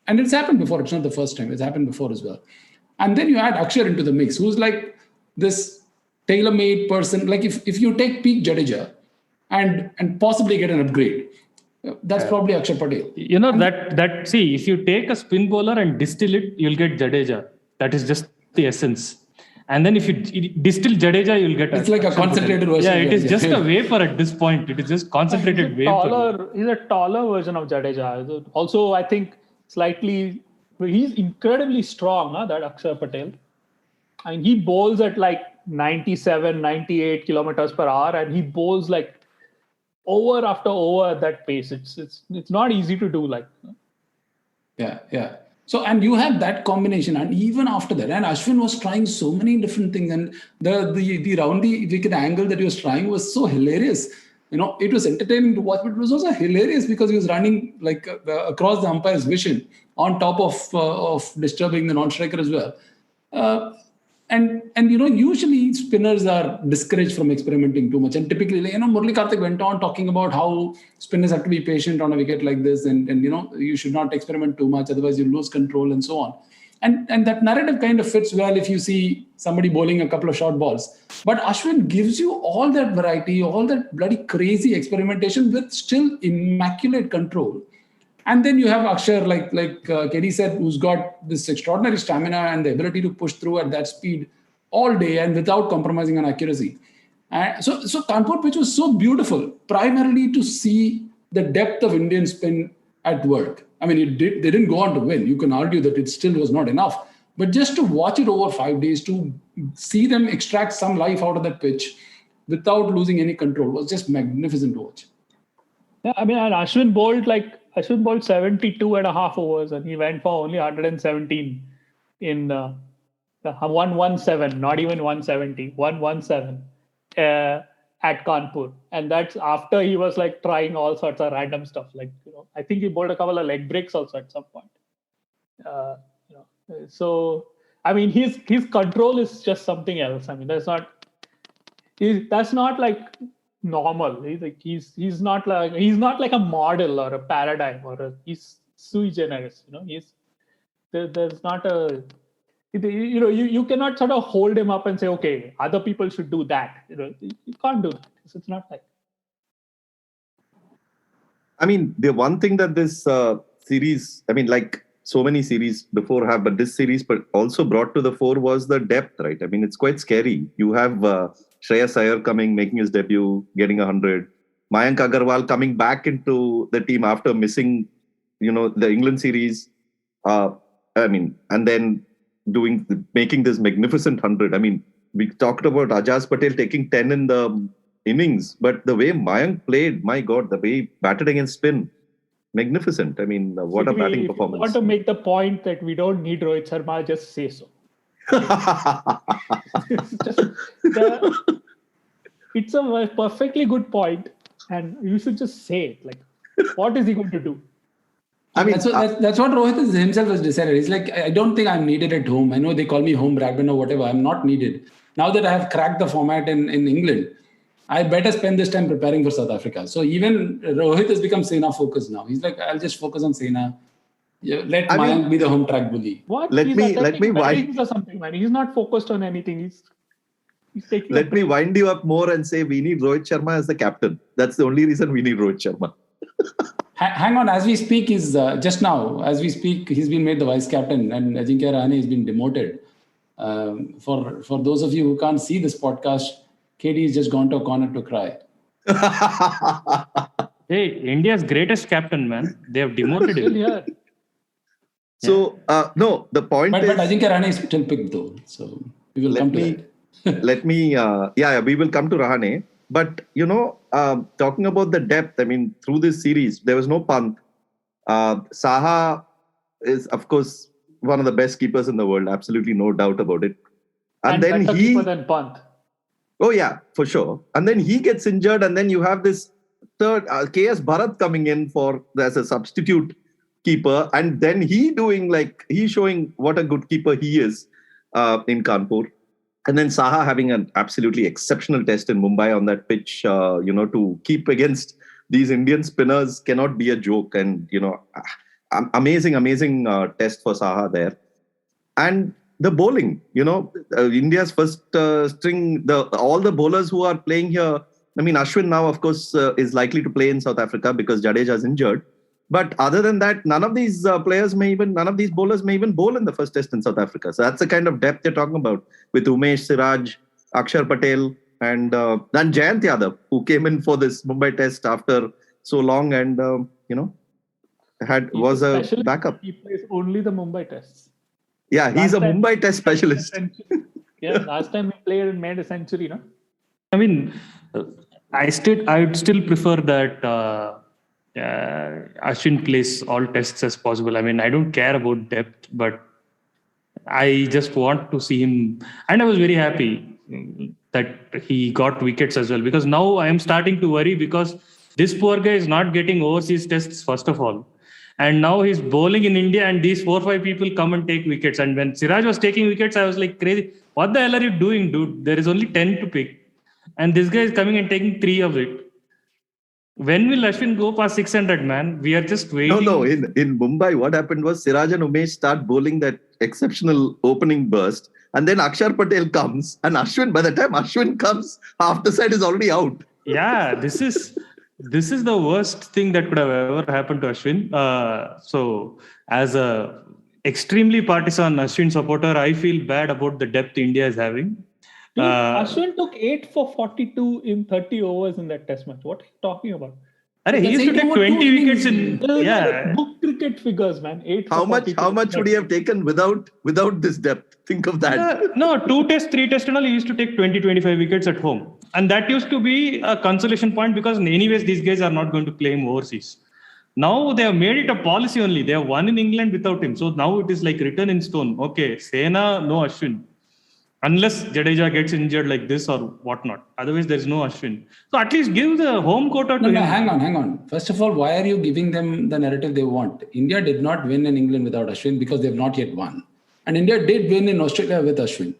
[SPEAKER 4] And it's happened before. It's not the first time. It's happened before as well. And then you add Akshar into the mix, who's like this tailor-made person. Like if you take peak Jadeja and possibly get an upgrade, that's probably Akshar Patel.
[SPEAKER 3] See, if you take a spin bowler and distill it, you'll get Jadeja. That is just the essence. And then if you distill Jadeja, you'll get...
[SPEAKER 4] It's like a concentrated version.
[SPEAKER 3] Yeah, it is just a wafer at this point. It is just concentrated wafer.
[SPEAKER 5] He's a taller version of Jadeja. Also, I think he's incredibly strong, that Akshar Patel. I mean, he bowls at like 97, 98 kilometers per hour, and he bowls like over after over at that pace. It's not easy to do like.
[SPEAKER 4] Yeah. So, and you have that combination, and even after that, and Ashwin was trying so many different things, and the round the wicket angle that he was trying was so hilarious. It was entertaining to watch, but it was also hilarious because he was running like across the umpire's vision on top of disturbing the non-striker as well. And usually spinners are discouraged from experimenting too much. And typically, Murali Karthik went on talking about how spinners have to be patient on a wicket like this, and you should not experiment too much, otherwise you lose control and so on. And that narrative kind of fits well if you see somebody bowling a couple of short balls. But Ashwin gives you all that variety, all that bloody crazy experimentation with still immaculate control. And then you have Akshar, like KD said, who's got this extraordinary stamina and the ability to push through at that speed all day and without compromising on accuracy. So Kanpur pitch was so beautiful, primarily to see the depth of Indian spin at work. I mean, they didn't go on to win. You can argue that it still was not enough. But just to watch it over 5 days, to see them extract some life out of that pitch without losing any control was just magnificent to watch.
[SPEAKER 5] Yeah, I mean, and Ashwin bowled 72 and a half overs, and he went for only 117 in the 117, not even 170, 117. at Kanpur, and that's after he was like trying all sorts of random stuff. Like, I think he bowled a couple of leg breaks also at some point. So I mean, his control is just something else. I mean, that's not like normal. He's not like a model or a paradigm he's sui generis. There's not a. You cannot sort of hold him up and say, okay, other people should do that. You can't do that. It's not like.
[SPEAKER 2] I mean, the one thing that this series, I mean, like so many series before have, but this series but also brought to the fore was the depth, right? I mean, it's quite scary. You have Shreyas Iyer coming, making his debut, getting 100. Mayank Agarwal coming back into the team after missing, the England series. And then making this magnificent 100. I mean, we talked about Ajaz Patel taking 10 in the innings, but the way Mayank played, my God, the way he batted against spin, magnificent. I mean, what a batting performance.
[SPEAKER 5] If you want to make the point that we don't need Rohit Sharma, just say so. It's a perfectly good point, and you should just say it. Like, what is he going to do?
[SPEAKER 4] I mean, that's what Rohit himself has decided. He's like, I don't think I'm needed at home. I know they call me home Bradman or whatever. I'm not needed. Now that I have cracked the format in England, I better spend this time preparing for South Africa. So even Rohit has become Sena focused now. He's like, I'll just focus on Sena. Let Mayank be the home track bully.
[SPEAKER 5] What?
[SPEAKER 2] Let me wind
[SPEAKER 5] or something, man. He's not focused on anything. He's taking.
[SPEAKER 2] Let me wind you up more and say we need Rohit Sharma as the captain. That's the only reason we need Rohit Sharma.
[SPEAKER 4] Hang on, as we speak, he's just now, as we speak, he's been made the vice captain and Ajinkya Rahane has been demoted. For those of you who can't see this podcast, KD has just gone to a corner to cry.
[SPEAKER 3] Hey, India's greatest captain, man. They have demoted him.
[SPEAKER 5] Here.
[SPEAKER 2] So, no, the point is...
[SPEAKER 4] But Ajinkya Rahane is still picked though. So we will come to that.
[SPEAKER 2] We will come to Rahane. But, talking about the depth, I mean, through this series, there was no Pant. Saha is, of course, one of the best keepers in the world. Absolutely no doubt about it. And then
[SPEAKER 5] better keeper than Pant.
[SPEAKER 2] Oh, yeah, for sure. And then he gets injured. And then you have this third, KS Bharat coming in as a substitute keeper. And then he's showing what a good keeper he is in Kanpur. And then Saha having an absolutely exceptional test in Mumbai on that pitch, to keep against these Indian spinners cannot be a joke. And, amazing test for Saha there. And the bowling, India's first string, all the bowlers who are playing here. I mean, Ashwin now, of course, is likely to play in South Africa because Jadeja is injured. But other than that, none of these bowlers may even bowl in the first test in South Africa. So that's the kind of depth you're talking about with Umesh, Siraj, Akshar Patel, and then Jayant Yadav, who came in for this Mumbai test after so long and, was a backup.
[SPEAKER 5] He plays only the Mumbai tests.
[SPEAKER 2] Yeah, he's a Mumbai test specialist.
[SPEAKER 5] Last time he played and made a century, no?
[SPEAKER 3] I mean, I would still prefer that Ashwin plays all tests as possible. I mean, I don't care about depth, but I just want to see him. And I was very happy that he got wickets as well, because now I am starting to worry because this poor guy is not getting overseas tests, first of all. And now he's bowling in India and these 4-5 people come and take wickets. And when Siraj was taking wickets, I was like crazy. What the hell are you doing, dude? There is only 10 to pick. And this guy is coming and taking 3 of it. When will Ashwin go past 600, man? We are just waiting.
[SPEAKER 2] No. In Mumbai, what happened was Siraj and Umesh start bowling that exceptional opening burst. And then Akshar Patel comes. And by the time Ashwin comes, half the side is already out.
[SPEAKER 3] Yeah, this is the worst thing that could have ever happened to Ashwin. So as a extremely partisan Ashwin supporter, I feel bad about the depth India is having.
[SPEAKER 5] Dude, Ashwin took 8 for 42 in 30 overs in that test match. What are you talking about?
[SPEAKER 3] He used to take 20 wickets in.
[SPEAKER 5] Book cricket figures, man. 8
[SPEAKER 2] How much would he have taken without this depth? Think of that.
[SPEAKER 3] No, 2 tests, 3 tests and all, he used to take 20-25 wickets at home. And that used to be a consolation point because anyways, these guys are not going to play him overseas. Now they have made it a policy only. They have won in England without him. So now it is like written in stone. Okay, Sena, no Ashwin. Unless Jadeja gets injured like this or whatnot. Otherwise, there's no Ashwin. So at least give the home quota to him.
[SPEAKER 4] No, hang on. First of all, why are you giving them the narrative they want? India did not win in England without Ashwin because they've not yet won. And India did win in Australia with Ashwin.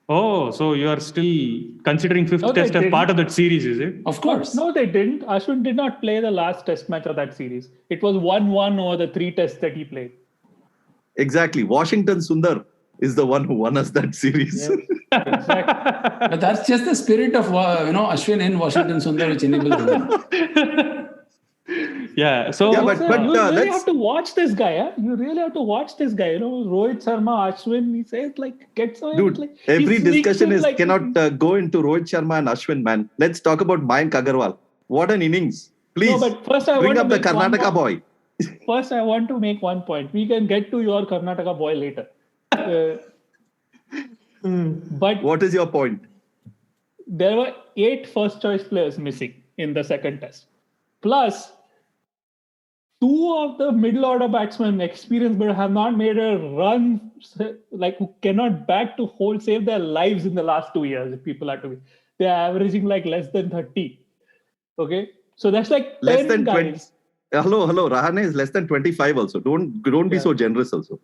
[SPEAKER 3] Oh, so you are still considering fifth test as part of that series, is it?
[SPEAKER 4] Of course.
[SPEAKER 5] No, they didn't. Ashwin did not play the last test match of that series. It was 1-1 over the 3 tests that he played.
[SPEAKER 2] Exactly. Washington Sundar is the one who won us that series.
[SPEAKER 5] Yeah, exactly.
[SPEAKER 4] But that's just the spirit of Ashwin in Washington Sundar which enabled them.
[SPEAKER 3] Yeah. So
[SPEAKER 2] but
[SPEAKER 5] you really have to watch this guy. Yeah? You really have to watch this guy. Rohit Sharma, Ashwin. He says gets away.
[SPEAKER 2] Dude, every discussion is cannot go into Rohit Sharma and Ashwin, man. Let's talk about Mayank Agarwal. What an innings! Please,
[SPEAKER 5] no, but first I
[SPEAKER 2] bring
[SPEAKER 5] want
[SPEAKER 2] up
[SPEAKER 5] to
[SPEAKER 2] the Karnataka boy.
[SPEAKER 5] First, I want to make one point. We can get to your Karnataka boy later. But
[SPEAKER 2] what is your point?
[SPEAKER 5] There were 8 first choice players missing in the second test. Plus, 2 of the middle order batsmen, experienced but have not made a run, who cannot bat to save their lives in the last 2 years. If people are to be, they are averaging less than 30. Okay, so that's less
[SPEAKER 2] than
[SPEAKER 5] guys.
[SPEAKER 2] 20. Hello. Rahane is less than 25 also. Don't be so generous also.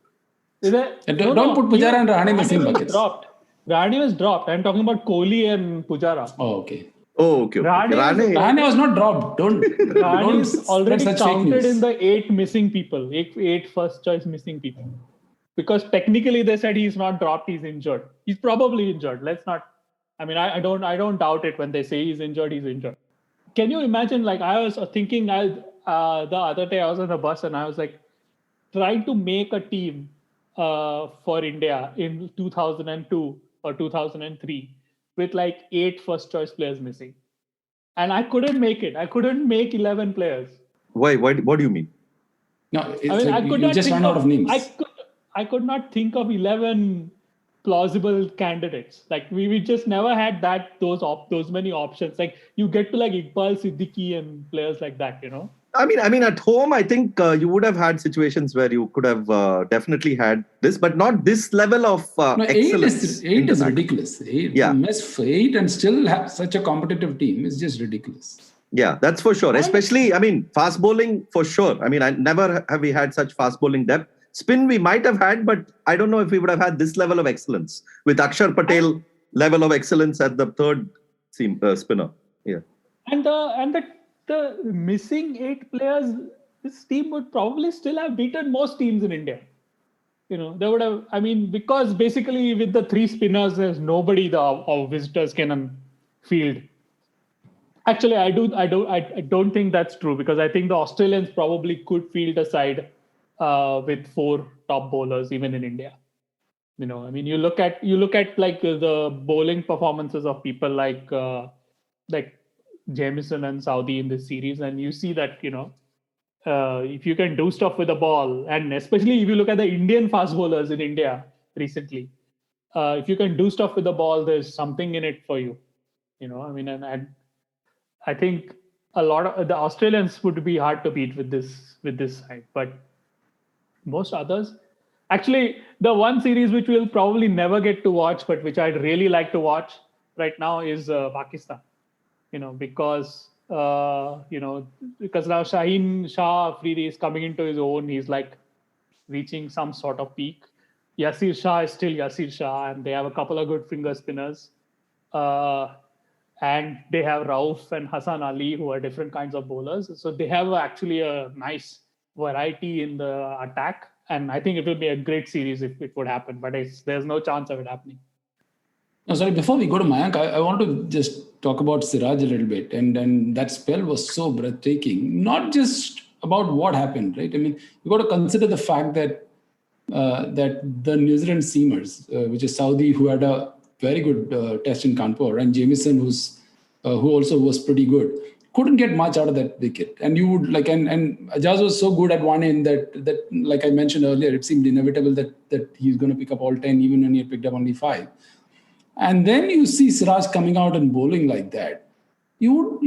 [SPEAKER 4] Don't put Pujara and Rahane in the same buckets.
[SPEAKER 5] Rahane was dropped. I'm talking about Kohli and Pujara.
[SPEAKER 2] Oh, okay.
[SPEAKER 4] Rahane was not dropped.
[SPEAKER 5] Rahane is already counted in the 8 missing people, 8 first choice missing people. Because technically they said he's not dropped, he's injured. He's probably injured. Let's not. I mean, I don't doubt it when they say he's injured, he's injured. Can you imagine? I was thinking the other day I was on the bus and I was trying to make a team for India in 2002 or 2003 with 8 first choice players missing. And I couldn't make it. I couldn't make 11 players.
[SPEAKER 2] Why? What do you mean?
[SPEAKER 4] No, you just run out of names.
[SPEAKER 5] I could not think of 11 plausible candidates. We just never had those many options. You get to Iqbal Siddiqui and players like that,
[SPEAKER 2] I mean, at home, I think you would have had situations where you could have definitely had this, but not this level of excellence.
[SPEAKER 4] 8 is ridiculous. 8 miss 8 and still have such a competitive team is just ridiculous.
[SPEAKER 2] Yeah, that's for sure. Especially, fast bowling for sure. I never have we had such fast bowling depth. Spin we might have had, but I don't know if we would have had this level of excellence with Akshar Patel level of excellence at the third spinner. Yeah,
[SPEAKER 5] and the missing 8 players, this team would probably still have beaten most teams in India. They would have. Because basically with the 3 spinners, there's nobody the visitors can field. Actually, I don't think that's true because I think the Australians probably could field a side with 4 top bowlers even in India. You look at the bowling performances of people like Jamieson and Southee in this series, and you see that if you can do stuff with the ball, and especially if you look at the Indian fast bowlers in India recently, if you can do stuff with the ball, there's something in it for you. And I think a lot of the Australians would be hard to beat with this side, but most others. Actually, the one series which we'll probably never get to watch, but which I'd really like to watch right now is Pakistan. Because now Shaheen Shah Afridi is coming into his own. He's reaching some sort of peak. Yasir Shah is still Yasir Shah, and they have a couple of good finger spinners. And they have Rauf and Hassan Ali, who are different kinds of bowlers. So they have actually a nice variety in the attack. And I think it will be a great series if it would happen. But there's no chance of it happening.
[SPEAKER 4] No, sorry, before we go to Mayank, I want to just talk about Siraj a little bit. And that spell was so breathtaking. Not just about what happened, right? You've got to consider the fact that the New Zealand seamers, which is Southee, who had a very good test in Kanpur, and Jamieson, who also was pretty good, couldn't get much out of that wicket. And you would and Ajaz was so good at one end that like I mentioned earlier, it seemed inevitable that he's going to pick up all 10, even when he had picked up only 5. And then you see Siraj coming out and bowling like that. You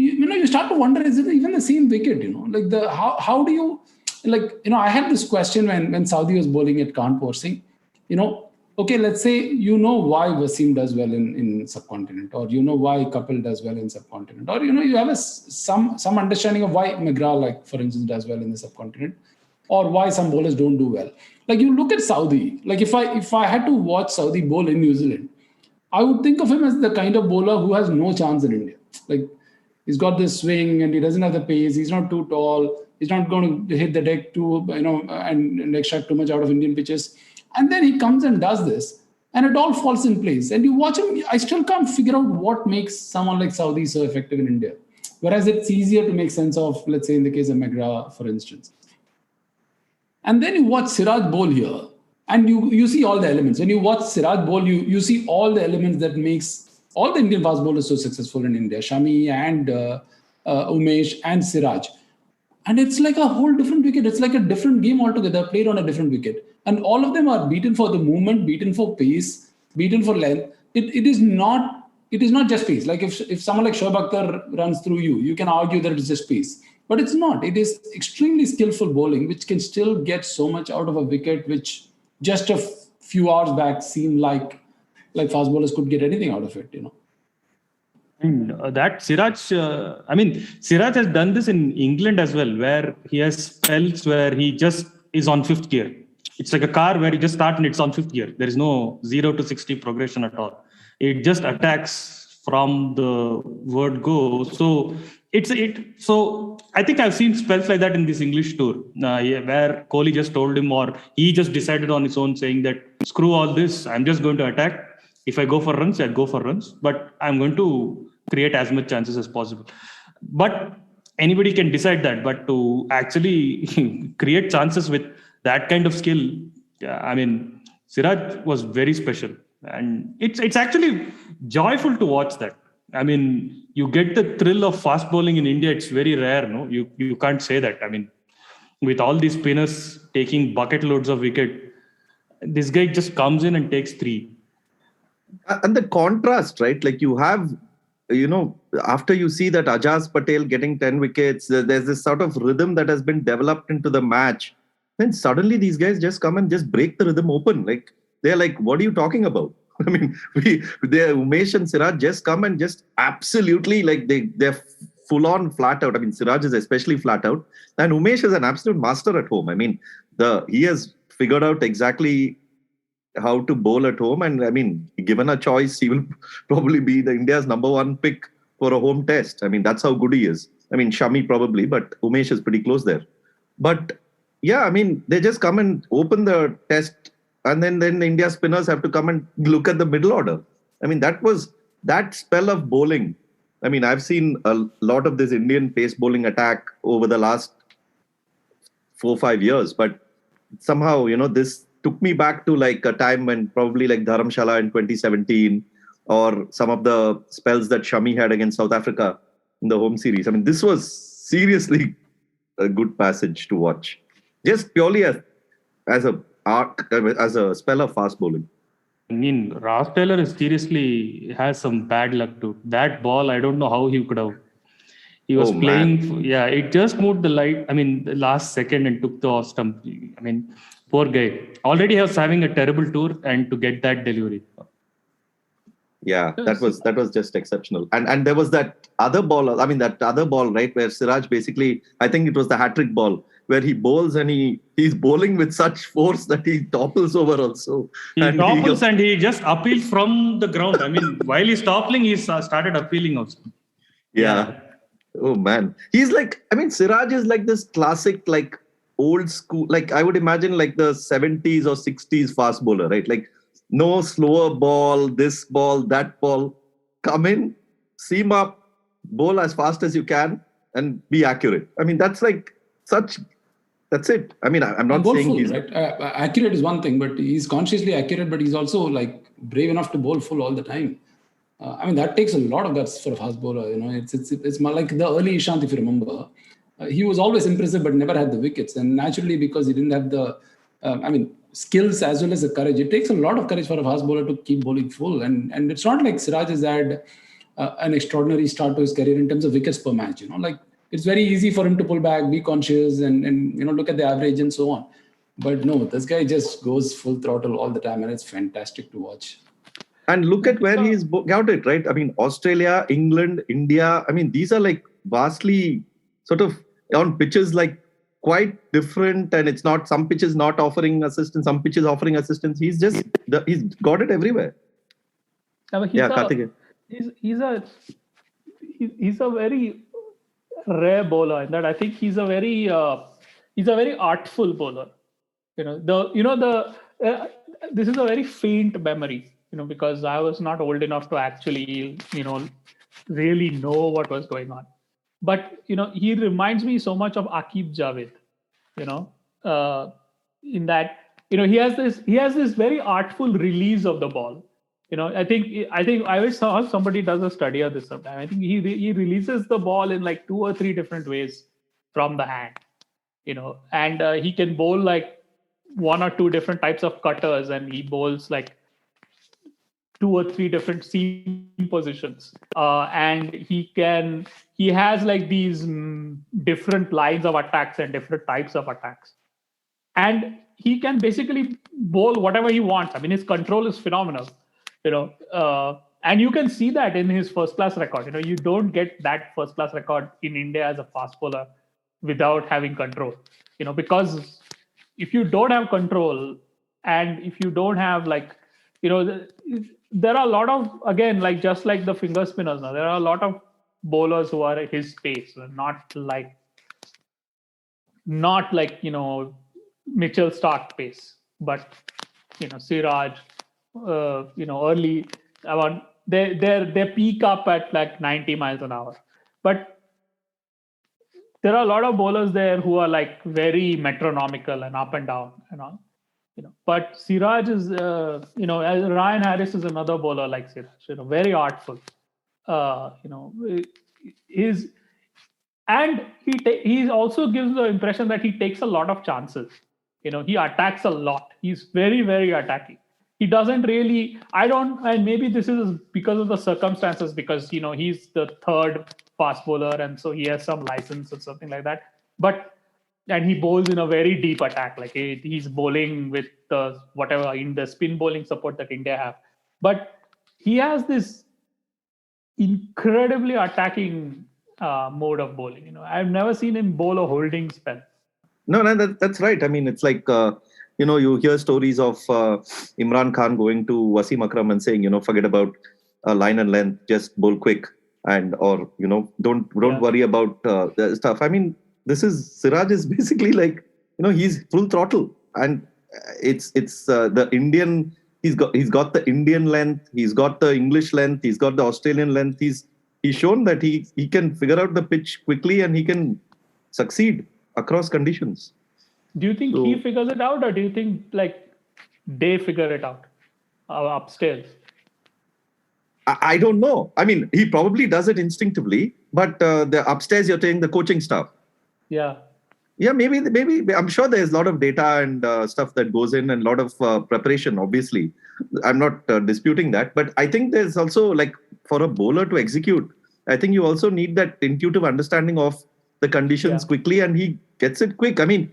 [SPEAKER 4] start to wonder, is it even the same wicket? How do you I had this question when Southee was bowling at Kanpur, saying, okay, let's say you know why Wasim does well in subcontinent, or you know why Kapil does well in subcontinent, or you have some understanding of why McGrath, like for instance, does well in the subcontinent, or why some bowlers don't do well. Like you look at Southee. Like if I had to watch Southee bowl in New Zealand, I would think of him as the kind of bowler who has no chance in India. Like he's got this swing and he doesn't have the pace. He's not too tall. He's not going to hit the deck too, and extract too much out of Indian pitches. And then he comes and does this, and it all falls in place. And you watch him. I still can't figure out what makes someone like Southee so effective in India. Whereas it's easier to make sense of, let's say, in the case of McGrath, for instance. And then you watch Siraj bowl here, and you see all the elements. When you watch Siraj bowl, you see all the elements that makes all the Indian fast bowlers so successful in India. Shami and Umesh and Siraj. And it's like a whole different wicket. It's like a different game altogether, played on a different wicket. And all of them are beaten for the movement, beaten for pace, beaten for length. It is not just pace. Like if someone like Shoaib Akhtar runs through you can argue that it's just pace. But it's not. It is extremely skillful bowling, which can still get so much out of a wicket, which just a few hours back seemed like fast bowlers could get anything out of it,
[SPEAKER 3] And that Siraj, Siraj has done this in England as well, where he has spells where he just is on fifth gear. It's like a car where you just start and it's on fifth gear. There is no 0 to 60 progression at all. It just attacks from the word go. So I think I've seen spells like that in this English tour, where Kohli just told him, or he just decided on his own, saying that screw all this, I'm just going to attack. If I go for runs, I'll go for runs, but I'm going to create as much chances as possible. But anybody can decide that. But to actually create chances with that kind of skill, Siraj was very special. And it's actually joyful to watch that. You get the thrill of fast bowling in India. It's very rare, no? You can't say that. With all these spinners taking bucket loads of wicket, this guy just comes in and takes 3.
[SPEAKER 2] And the contrast, right? Like you have, after you see that Ajaz Patel getting 10 wickets, there's this sort of rhythm that has been developed into the match. Then suddenly these guys just come and just break the rhythm open. Like they're like, what are you talking about? Umesh and Siraj just come and just absolutely, like they're full on flat out. Siraj is especially flat out, and Umesh is an absolute master at home. He has figured out exactly how to bowl at home, and given a choice, he will probably be the India's number 1 pick for a home test. That's how good he is. Shami probably, but Umesh is pretty close there. But yeah, they just come and open the test, and then the India spinners have to come and look at the middle order. That spell of bowling. I've seen a lot of this Indian pace bowling attack over the last 4-5 years, but somehow, this took me back to like a time when probably like Dharamshala in 2017, or some of the spells that Shami had against South Africa in the home series. This was seriously a good passage to watch, just purely as a spell of fast bowling.
[SPEAKER 3] Ross Taylor seriously has some bad luck too. That ball, I don't know how he could have. He was playing. It just moved the the last second and took the off stump. Poor guy. Already he was having a terrible tour, and to get that delivery.
[SPEAKER 2] Yeah, that was just exceptional. And there was that other ball, right, where Siraj basically, I think it was the hat-trick ball, where he bowls and he's bowling with such force that he topples over also.
[SPEAKER 3] He topples and he just appeals from the ground. While he's toppling, he started appealing also.
[SPEAKER 2] Yeah. Oh, man. He's like, Siraj is like this classic, like old school, like I would imagine like the 70s or 60s fast bowler, right? Like no slower ball, this ball, that ball. Come in, seam up, bowl as fast as you can and be accurate. That's like that's it. I'm not saying
[SPEAKER 4] full,
[SPEAKER 2] he's...
[SPEAKER 4] Right? Accurate is one thing, but he's consciously accurate, but he's also like brave enough to bowl full all the time. That takes a lot of guts for a fast bowler. It's more like the early Ishant, if you remember. He was always impressive, but never had the wickets. And naturally, because he didn't have the, skills as well as the courage, it takes a lot of courage for a fast bowler to keep bowling full. And it's not like Siraj has had an extraordinary start to his career in terms of wickets per match. Like it's very easy for him to pull back, be conscious, and look at the average and so on. But no, this guy just goes full throttle all the time, and it's fantastic to watch.
[SPEAKER 2] And look at where he's got it, right? I mean, Australia, England, India. I mean, these are like vastly sort of on pitches like quite different, and it's not some pitches not offering assistance, some pitches offering assistance. He's got it everywhere.
[SPEAKER 5] Karthik. He's a very rare bowler in that I think he's a very artful bowler. This is a very faint memory. Because I was not old enough to actually, really know what was going on. But, he reminds me so much of Aqib Javed, in that, he has this very artful release of the ball. I wish somebody does a study of this sometime. I think he releases the ball in like 2 or 3 different ways from the hand, and he can bowl like 1 or 2 different types of cutters, and he bowls like 2 or 3 different seam positions, and he has like these different lines of attacks and different types of attacks, and he can basically bowl whatever he wants. I mean, his control is phenomenal, and you can see that in his first class record. You don't get that first class record in India as a fast bowler without having control, because if you don't have control, and if you don't have like, there are a lot of, again, like just like the finger spinners now, there are a lot of bowlers who are at his pace, not like Mitchell Stark pace, but Siraj, early about they peak up at like 90 miles an hour, but there are a lot of bowlers there who are like very metronomical and up and down and all. But Siraj is, Ryan Harris is another bowler like Siraj, very artful. He also gives the impression that he takes a lot of chances. He attacks a lot. He's very, very attacking. He doesn't really, and maybe this is because of the circumstances, because, he's the 3rd fast bowler, and so he has some license or something like that. And he bowls in a very deep attack. Like he's bowling with in the spin bowling support that India have. But he has this incredibly attacking mode of bowling. I've never seen him bowl a holding spell.
[SPEAKER 2] No, that's right. I mean, it's like, you hear stories of Imran Khan going to Wasim Akram and saying, forget about line and length, just bowl quick, don't worry about the stuff. I mean, Siraj is basically like, he's full throttle, and it's the Indian. He's got the Indian length, he's got the English length, he's got the Australian length. He's shown that he can figure out the pitch quickly, and he can succeed across conditions.
[SPEAKER 5] Do you think he figures it out, or do you think like they figure it out upstairs?
[SPEAKER 2] I don't know. I mean, he probably does it instinctively, but the upstairs, you're saying the coaching staff.
[SPEAKER 5] Yeah,
[SPEAKER 2] maybe I'm sure there's a lot of data and stuff that goes in, and a lot of preparation, obviously. I'm not disputing that, but I think there's also, like, for a bowler to execute, I think you also need that intuitive understanding of the conditions quickly, and he gets it quick. I mean,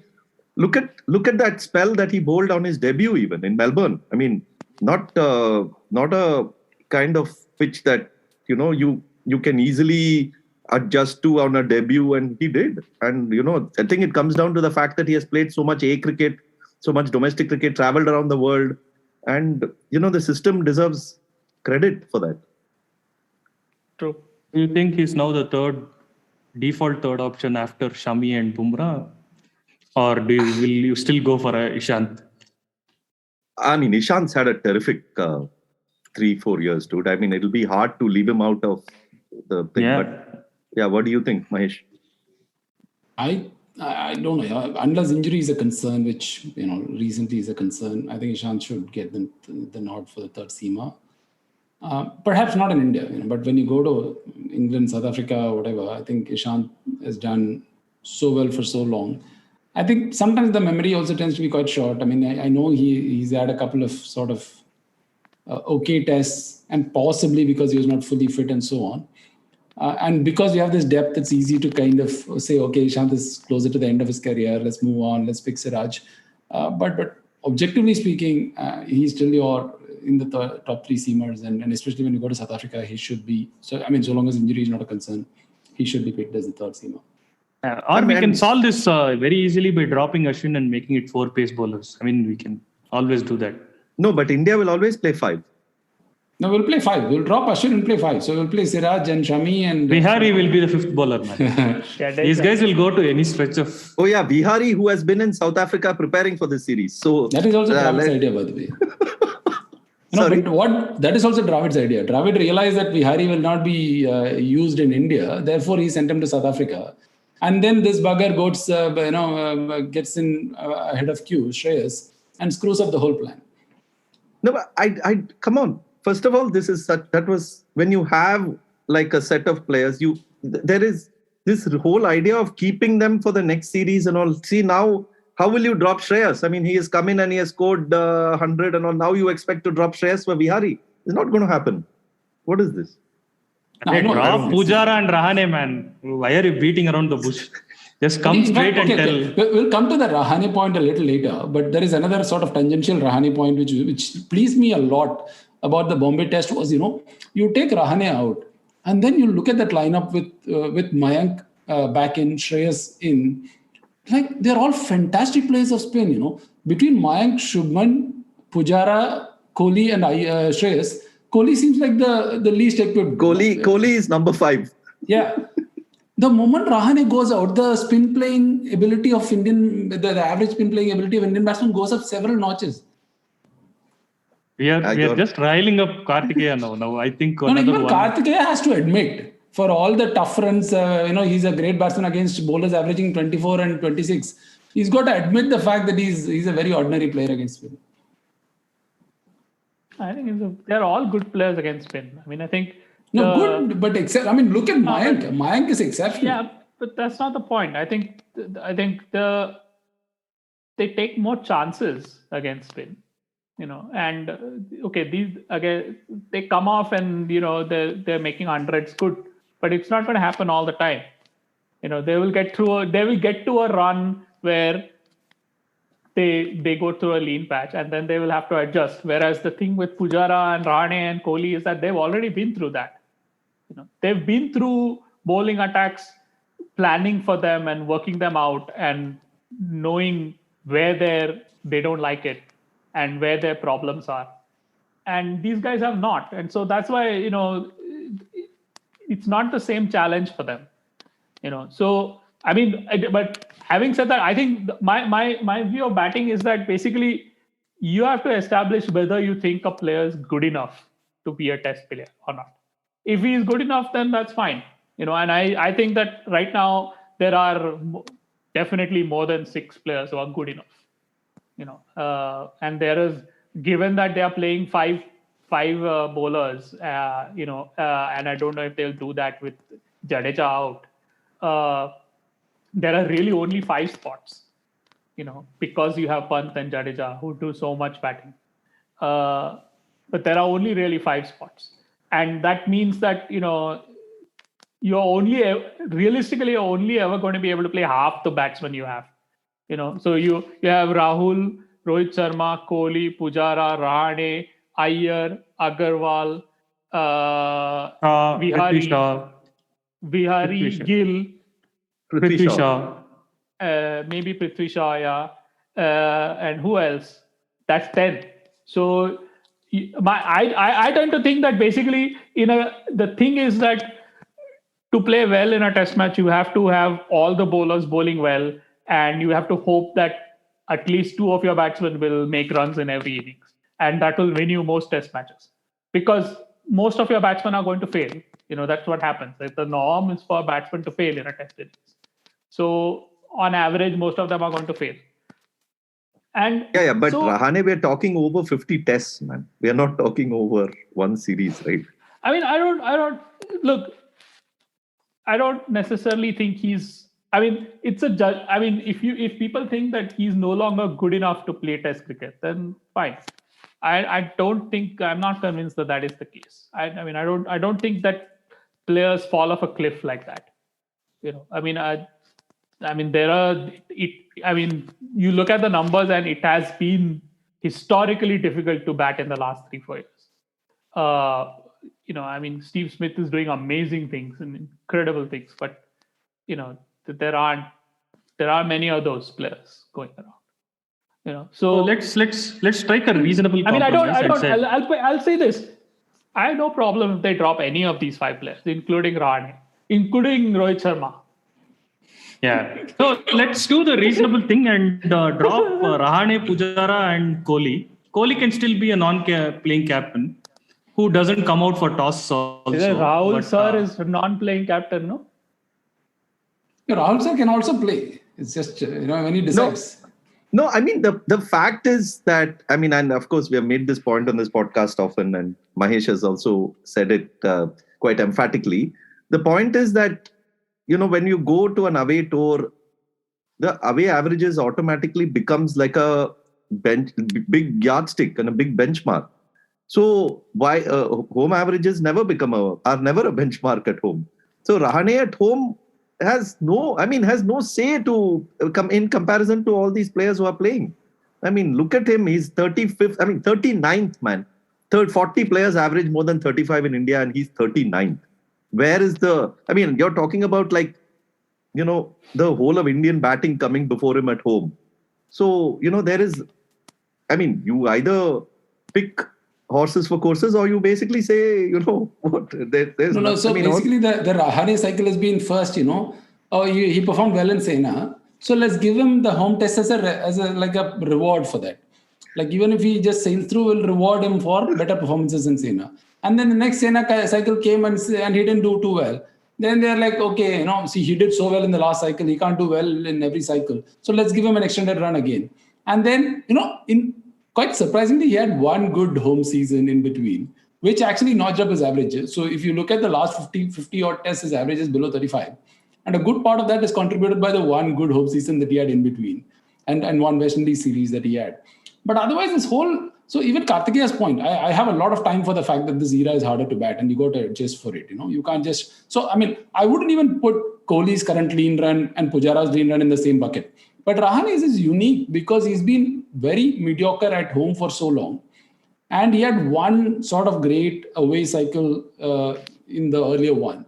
[SPEAKER 2] look at that spell that he bowled on his debut, even in Melbourne. I mean, not a kind of pitch that you can easily adjust to on a debut, and he did. And I think it comes down to the fact that he has played so much A cricket, so much domestic cricket, traveled around the world, and the system deserves credit for that.
[SPEAKER 3] True. Do you think he's now the default third option after Shami and Bumrah, or will you still go for Ishant?
[SPEAKER 2] I mean, Ishant's had a terrific 3-4 years, dude. I mean, it'll be hard to leave him out of the thing.
[SPEAKER 3] Yeah.
[SPEAKER 2] But yeah, what do you think, Mahesh?
[SPEAKER 4] I don't know. Unless injury is a concern, which recently is a concern, I think Ishant should get the nod for the third seamer. Perhaps not in India, but when you go to England, South Africa, whatever, I think Ishant has done so well for so long. I think sometimes the memory also tends to be quite short. I mean, I know he's had a couple of sort of okay tests, and possibly because he was not fully fit and so on. And because we have this depth, it's easy to kind of say, okay, Ishant is closer to the end of his career. Let's move on. Let's pick Siraj. But objectively speaking, he's still in the top 3 seamers, and especially when you go to South Africa, he should be. So long as injury is not a concern, he should be picked as the 3rd seamer.
[SPEAKER 3] We can solve this very easily by dropping Ashwin and making it 4 pace bowlers. We can always do that.
[SPEAKER 2] No, but India will always play 5.
[SPEAKER 4] No, we'll play 5. We'll drop Ashwin and play 5. So we'll play Siraj and Shami and...
[SPEAKER 3] Vihari will be the 5th bowler, man. These guys will go to any stretch of...
[SPEAKER 2] Oh yeah, Vihari, who has been in South Africa preparing for this series. So
[SPEAKER 4] that is also Dravid's idea, by the way. That is also Dravid's idea. Dravid realized that Vihari will not be used in India. Therefore, he sent him to South Africa. And then this bugger gets in ahead of Q, Shreyas, and screws up the whole plan.
[SPEAKER 2] No, but I come on. First of all, that was when you have like a set of players, there is this whole idea of keeping them for the next series and all. See now, how will you drop Shreyas? He has come in and he has scored 100 and all. Now you expect to drop Shreyas for Vihari. It's not going to happen. What is this?
[SPEAKER 3] Drop Pujara and Rahane, man. Why are you beating around the bush? Just come straight and tell.
[SPEAKER 4] Okay. We'll come to the Rahane point a little later, but there is another sort of tangential Rahane point which pleased me a lot about the Bombay Test was, you take Rahane out and then you look at that lineup with Mayank back in, Shreyas in. Like, they're all fantastic players of spin, Between Mayank, Shubman, Pujara, Kohli and Shreyas, Kohli seems like the least equipped.
[SPEAKER 2] Kohli is number 5.
[SPEAKER 4] Yeah. The moment Rahane goes out, the spin playing ability of the average spin playing ability of Indian batsmen goes up several notches.
[SPEAKER 3] We are just riling up Karthikeya now. I think
[SPEAKER 4] even Karthikeya has to admit, for all the tough runs, he's a great batsman against bowlers averaging 24 and 26. He's got to admit the fact that he's a very ordinary player against spin.
[SPEAKER 5] I think they're all good players against spin. I think...
[SPEAKER 4] good, but look at Mayank. Mayank is exceptional.
[SPEAKER 5] Yeah, but that's not the point. I think they take more chances against spin. These again, they come off and they're making hundreds good, but it's not going to happen all the time. They will get to a run where they go through a lean patch and then they will have to adjust. Whereas the thing with Pujara and Rahane and Kohli is that they've already been through that. They've been through bowling attacks, planning for them and working them out and knowing where they don't like it and where their problems are. And these guys have not. And so that's why, it's not the same challenge for them. But having said that, I think my view of batting is that basically you have to establish whether you think a player is good enough to be a test player or not. If he is good enough, then that's fine. And I think that right now there are definitely more than 6 players who are good enough. And there is, given that they are playing five bowlers, and I don't know if they'll do that with Jadeja out. There are really only 5 spots, because you have Pant and Jadeja who do so much batting. But there are only really 5 spots. And that means that, you're only ever going to be able to play half the batsmen you have. So you have Rahul, Rohit Sharma, Kohli, Pujara, Rahane, Iyer, Agarwal, Vihari, Gill,
[SPEAKER 3] Prithvi Shaw.
[SPEAKER 5] Maybe Prithvi Shaw, yeah. And who else? That's 10. So I tend to think that basically, the thing is that to play well in a test match, you have to have all the bowlers bowling well, and you have to hope that at least 2 of your batsmen will make runs in every innings, and that will win you most test matches, because most of your batsmen are going to fail. That's what happens. The norm is for a batsman to fail in a test innings. So on average, most of them are going to fail. And
[SPEAKER 2] but Rahane, we're talking over 50 tests, man. We are not talking over one series, right?
[SPEAKER 5] I don't necessarily think he's. It's a judge. If people think that he's no longer good enough to play Test cricket, then fine. I'm not convinced that is the case. I don't think that players fall off a cliff like that. I mean, you look at the numbers and it has been historically difficult to bat in the last 3-4 years. Steve Smith is doing amazing things and incredible things, but there are many of those players going around. So
[SPEAKER 3] let's strike a reasonable compromise.
[SPEAKER 5] I'll say this. I have no problem if they drop any of these 5 players, including Rahane, including Rohit Sharma.
[SPEAKER 3] Yeah. So let's do the reasonable thing and drop Rahane, Pujara and Kohli. Kohli can still be a non-playing captain who doesn't come out for toss also.
[SPEAKER 5] Rahul sir is non-playing captain, no?
[SPEAKER 4] Rahul sir can also play. It's just, when he decides.
[SPEAKER 2] No, I mean, the fact is that, and of course, we have made this point on this podcast often, and Mahesh has also said it quite emphatically. The point is that, when you go to an away tour, the away averages automatically becomes like a big yardstick and a big benchmark. So why home averages are never a benchmark at home. So Rahane at home has no say to come in comparison to all these players who are playing. Look at him. He's 39th, man. 40 players average more than 35 in India, and he's 39th. Where is you're talking about the whole of Indian batting coming before him at home. So, there is, you either pick horses for courses or you basically say, what? There's
[SPEAKER 4] no. So basically the Rahane cycle has been first, he performed well in Sena. So let's give him the home test as a reward for that. Like even if he just sails through, we'll reward him for better performances in Sena. And then the next Sena cycle came and he didn't do too well. Then they're like, okay, he did so well in the last cycle. He can't do well in every cycle. So let's give him an extended run again. And then, quite surprisingly, he had one good home season in between, which actually notched up his averages. So if you look at the last 50 odd tests, his average is below 35. And a good part of that is contributed by the one good home season that he had in between and one West Indies series that he had. But otherwise, so even Kartikeya's point, I have a lot of time for the fact that this era is harder to bat and you got to adjust for it. You can't just... So, I wouldn't even put Kohli's current lean run and Pujara's lean run in the same bucket. But Rahane is unique because he's been very mediocre at home for so long. And he had one sort of great away cycle in the earlier one.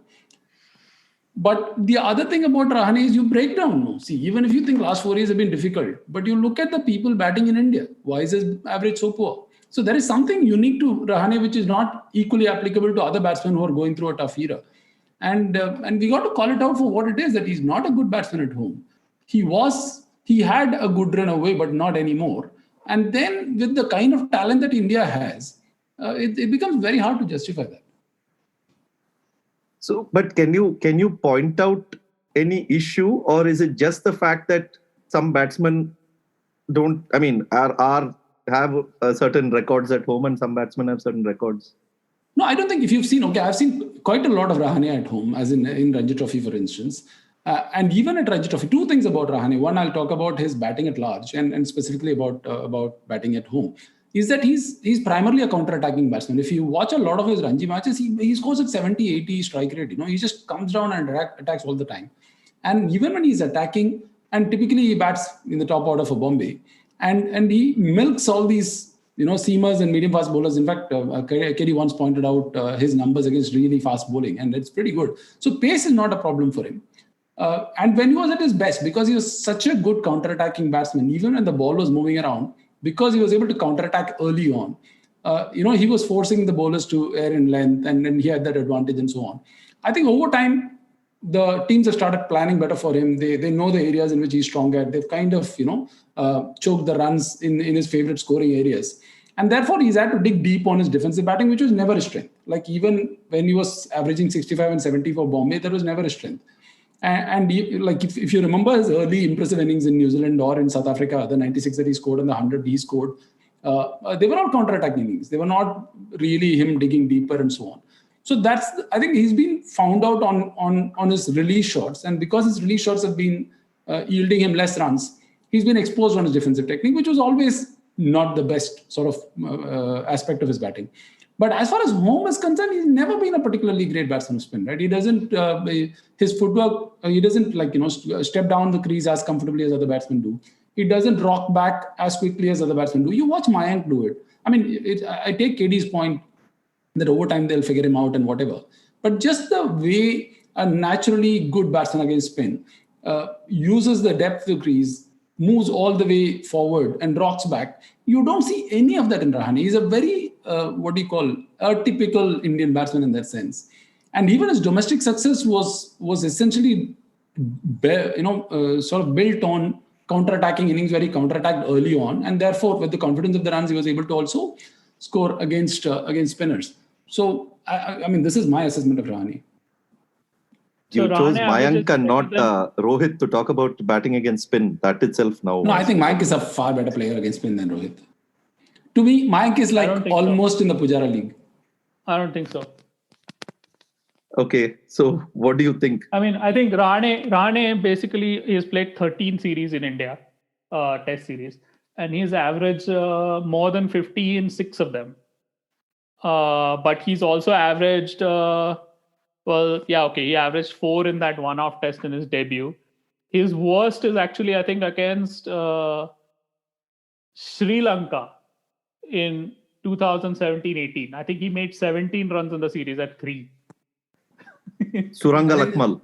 [SPEAKER 4] But the other thing about Rahane is you break down. See, even if you think last 4 years have been difficult, but you look at the people batting in India. Why is his average so poor? So there is something unique to Rahane which is not equally applicable to other batsmen who are going through a tough era. And we got to call it out for what it is, that he's not a good batsman at home. He had a good run away, but not anymore. And then with the kind of talent that India has, it becomes very hard to justify that.
[SPEAKER 2] So, but can you point out any issue, or is it just the fact that some batsmen have certain records at home and some batsmen have certain records?
[SPEAKER 4] No, I don't think if you've seen, I've seen quite a lot of Rahane at home, as in Ranji Trophy, for instance. And even at Ranji Trophy, 2 things about Rahane. One, I'll talk about his batting at large and specifically about batting at home. Is that he's primarily a counter-attacking batsman. If you watch a lot of his Ranji matches, he scores at 70, 80 strike rate. He just comes down and attacks all the time. And even when he's attacking, and typically he bats in the top order for Bombay, and he milks all these seamers and medium-fast bowlers. In fact, Keddy once pointed out his numbers against really fast bowling, and it's pretty good. So pace is not a problem for him. And when he was at his best, because he was such a good counter-attacking batsman, even when the ball was moving around, because he was able to counter-attack early on, he was forcing the bowlers to air in length, and then he had that advantage and so on. I think over time, the teams have started planning better for him. They know the areas in which he's strong at. They've kind of, choked the runs in his favorite scoring areas. And therefore, he's had to dig deep on his defensive batting, which was never a strength. Like even when he was averaging 65 and 70 for Bombay, that was never a strength. And if you remember his early impressive innings in New Zealand or in South Africa, the 96 that he scored and the 100 he scored, they were all counter-attacking innings. They were not really him digging deeper and so on. So I think he's been found out on his release shots. And because his release shots have been yielding him less runs, he's been exposed on his defensive technique, which was always not the best sort of aspect of his batting. But as far as home is concerned, he's never been a particularly great batsman spin, right? He doesn't, his footwork, he doesn't step down the crease as comfortably as other batsmen do. He doesn't rock back as quickly as other batsmen do. You watch Mayank do it. I mean, I take KD's point that over time they'll figure him out and whatever. But just the way a naturally good batsman against spin uses the depth of the crease, moves all the way forward and rocks back. You don't see any of that in Rahane. He's a very, atypical Indian batsman in that sense. And even his domestic success was essentially, sort of built on counter-attacking innings where he counter-attacked early on. And therefore, with the confidence of the runs, he was able to also score against spinners. So, I mean, this is my assessment of Rahane.
[SPEAKER 2] You chose Mayank and not Rohit to talk about batting against spin. That itself now.
[SPEAKER 4] No, I think Mayank is a far better player against spin than Rohit. To me, Mayank is like almost in the Pujara league.
[SPEAKER 5] I don't think so.
[SPEAKER 2] Okay, so what do you think?
[SPEAKER 5] I mean, I think Rahane basically he has played 13 series in India, Test series, and he's averaged more than 50 in 6 of them. But he's also averaged. He averaged 4 in that one-off test in his debut. His worst is actually, I think, against Sri Lanka in 2017-18. I think he made 17 runs in the series at 3.
[SPEAKER 2] Suranga Lakmal.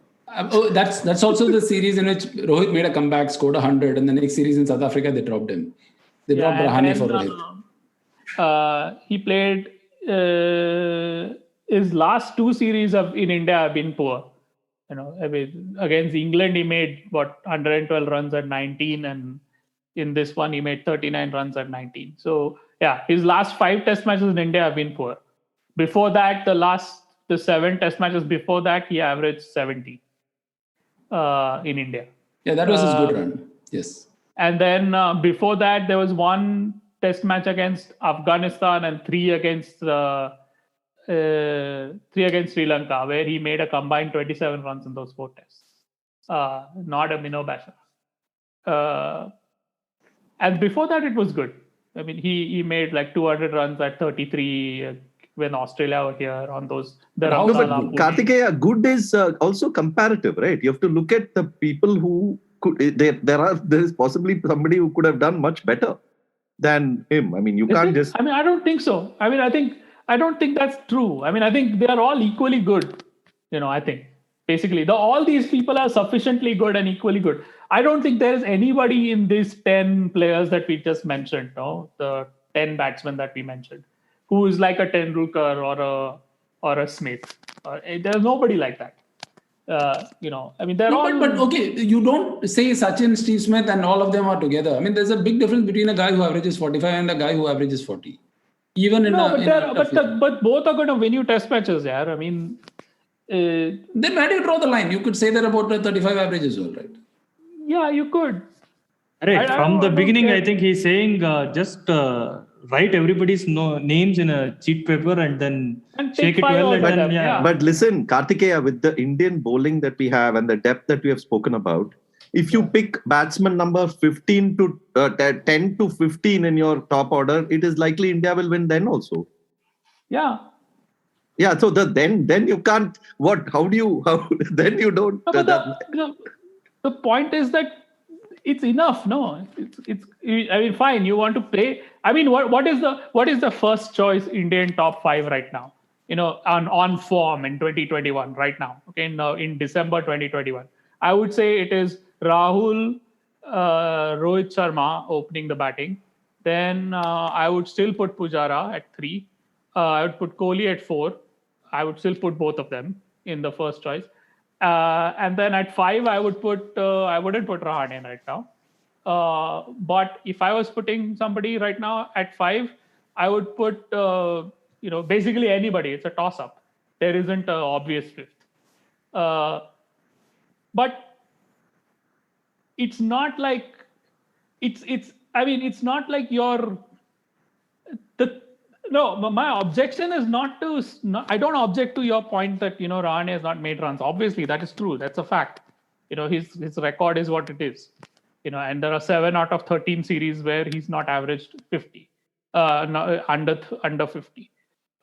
[SPEAKER 4] That's also the series in which Rohit made a comeback, scored 100, and the next series in South Africa, they dropped him. They dropped Rahane for Rohit.
[SPEAKER 5] He played... his last 2 series in India have been poor. Against England, he made 112 runs at 19, and in this one, he made 39 runs at 19. So, his last 5 test matches in India have been poor. Before that, the 7 test matches before that, he averaged 70 in India.
[SPEAKER 4] Yeah, that was his good run. Yes.
[SPEAKER 5] And then before that, there was 1 test match against Afghanistan and 3 against Sri Lanka, where he made a combined 27 runs in those 4 tests. Not a minnow basher. And before that, it was good. I mean, he made like 200 runs at 33 when Australia were here on those.
[SPEAKER 2] Kartikeya, good is also comparative, right? You have to look at the people who could. There is possibly somebody who could have done much better than him. I mean, you can't just.
[SPEAKER 5] I mean, I don't think so. I mean, I don't think that's true. I mean, I think they are all equally good. I think basically all these people are sufficiently good and equally good. I don't think there is anybody in these 10 players that we just mentioned, the 10 batsmen that we mentioned, who is like a Tendulkar or a Smith. There's nobody like that. I mean, they're all.
[SPEAKER 4] But okay, you don't say Sachin, Steve Smith, and all of them are together. I mean, there's a big difference between a guy who averages 45 and a guy who averages 40. Even
[SPEAKER 5] but both are going to win you test matches, yeah. I mean,
[SPEAKER 4] then where do you draw the line? You could say that about the 35 average as well, right?
[SPEAKER 5] Yeah, you could.
[SPEAKER 3] Right. From the beginning, I think he's saying just write everybody's names in a cheat paper and then shake it well. And then,
[SPEAKER 2] But listen, Kartikeya, with the Indian bowling that we have and the depth that we have spoken about, if you pick batsman number 15 to 10 to 15 in your top order, it is likely India will win then also.
[SPEAKER 5] Yeah.
[SPEAKER 2] Yeah. So then you can't. How then you don't.
[SPEAKER 5] The point is that it's enough. No, it's. I mean, fine. You want to play. I mean, what is the first choice Indian top 5 right now? On form in 2021 right now. Okay, in December 2021, I would say it is Rahul, Rohit Sharma opening the batting. Then I would still put Pujara at 3. I would put Kohli at 4. I would still put both of them in the first choice. And then at 5, I wouldn't put Rahane right now. But if I was putting somebody right now at 5, I would put basically anybody. It's a toss-up. There isn't an obvious 5th. But it's not like it's not like my objection is I don't object to your point that Rahane has not made runs. Obviously that is true, that's a fact. His record is what it is, and there are 7 out of 13 series where he's not averaged 50 under 50.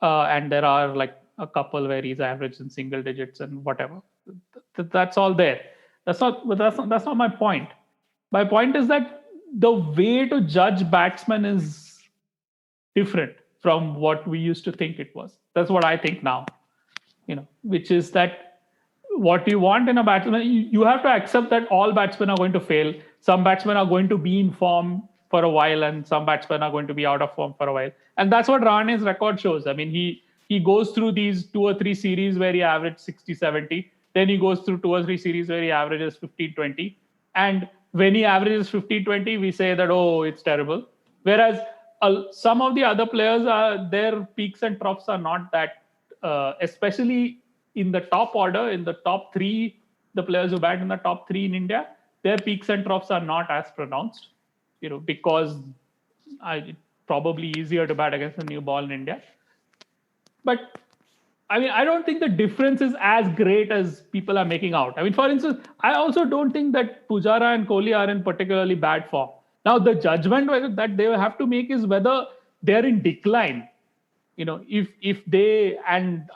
[SPEAKER 5] and there are like a couple where he's averaged in single digits and whatever. That's all there. That's not my point. My point is that the way to judge batsmen is different from what we used to think it was. That's what I think now. Which is that what you want in a batsman, you have to accept that all batsmen are going to fail. Some batsmen are going to be in form for a while, and some batsmen are going to be out of form for a while. And that's what Rahane's record shows. I mean, he goes through these 2 or 3 series where he averaged 60, 70. Then he goes through 2 or 3 series where he averages 15, 20. And when he averages 15, 20, we say that, oh, it's terrible. Whereas some of the other players, their peaks and troughs are not that, especially in the top order, in the top 3, the players who bat in the top 3 in India, their peaks and troughs are not as pronounced, because it's probably easier to bat against a new ball in India. But I mean, I don't think the difference is as great as people are making out. I mean, for instance, I also don't think that Pujara and Kohli are in particularly bad form. Now, the judgment that they have to make is whether they're in decline. If they, and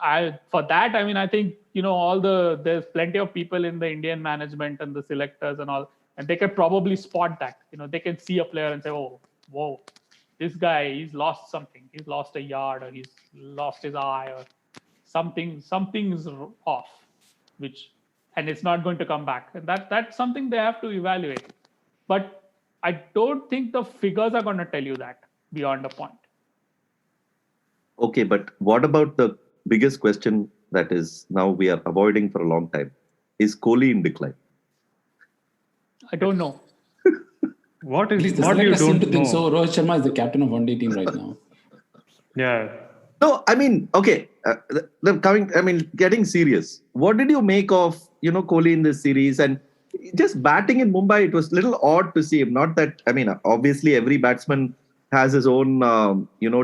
[SPEAKER 5] for that, I mean, I think, there's plenty of people in the Indian management and the selectors and all, and they can probably spot that. They can see a player and say, oh, whoa, this guy, he's lost something. He's lost a yard, or he's lost his eye, or something's off, and it's not going to come back. And that's something they have to evaluate. But I don't think the figures are going to tell you that beyond a point.
[SPEAKER 2] Okay, but what about the biggest question that is now we are avoiding for a long time? Is Kohli in decline?
[SPEAKER 5] I don't know.
[SPEAKER 3] What
[SPEAKER 4] At least the
[SPEAKER 3] what you
[SPEAKER 4] selectors seem
[SPEAKER 3] don't
[SPEAKER 4] to think
[SPEAKER 3] know?
[SPEAKER 4] so. Rohit Sharma is the captain of one-day team right now.
[SPEAKER 3] Yeah.
[SPEAKER 2] No, I mean, okay. Getting serious. What did you make of, Kohli in this series? And just batting in Mumbai, it was a little odd to see him. Not that, I mean, obviously every batsman has his own,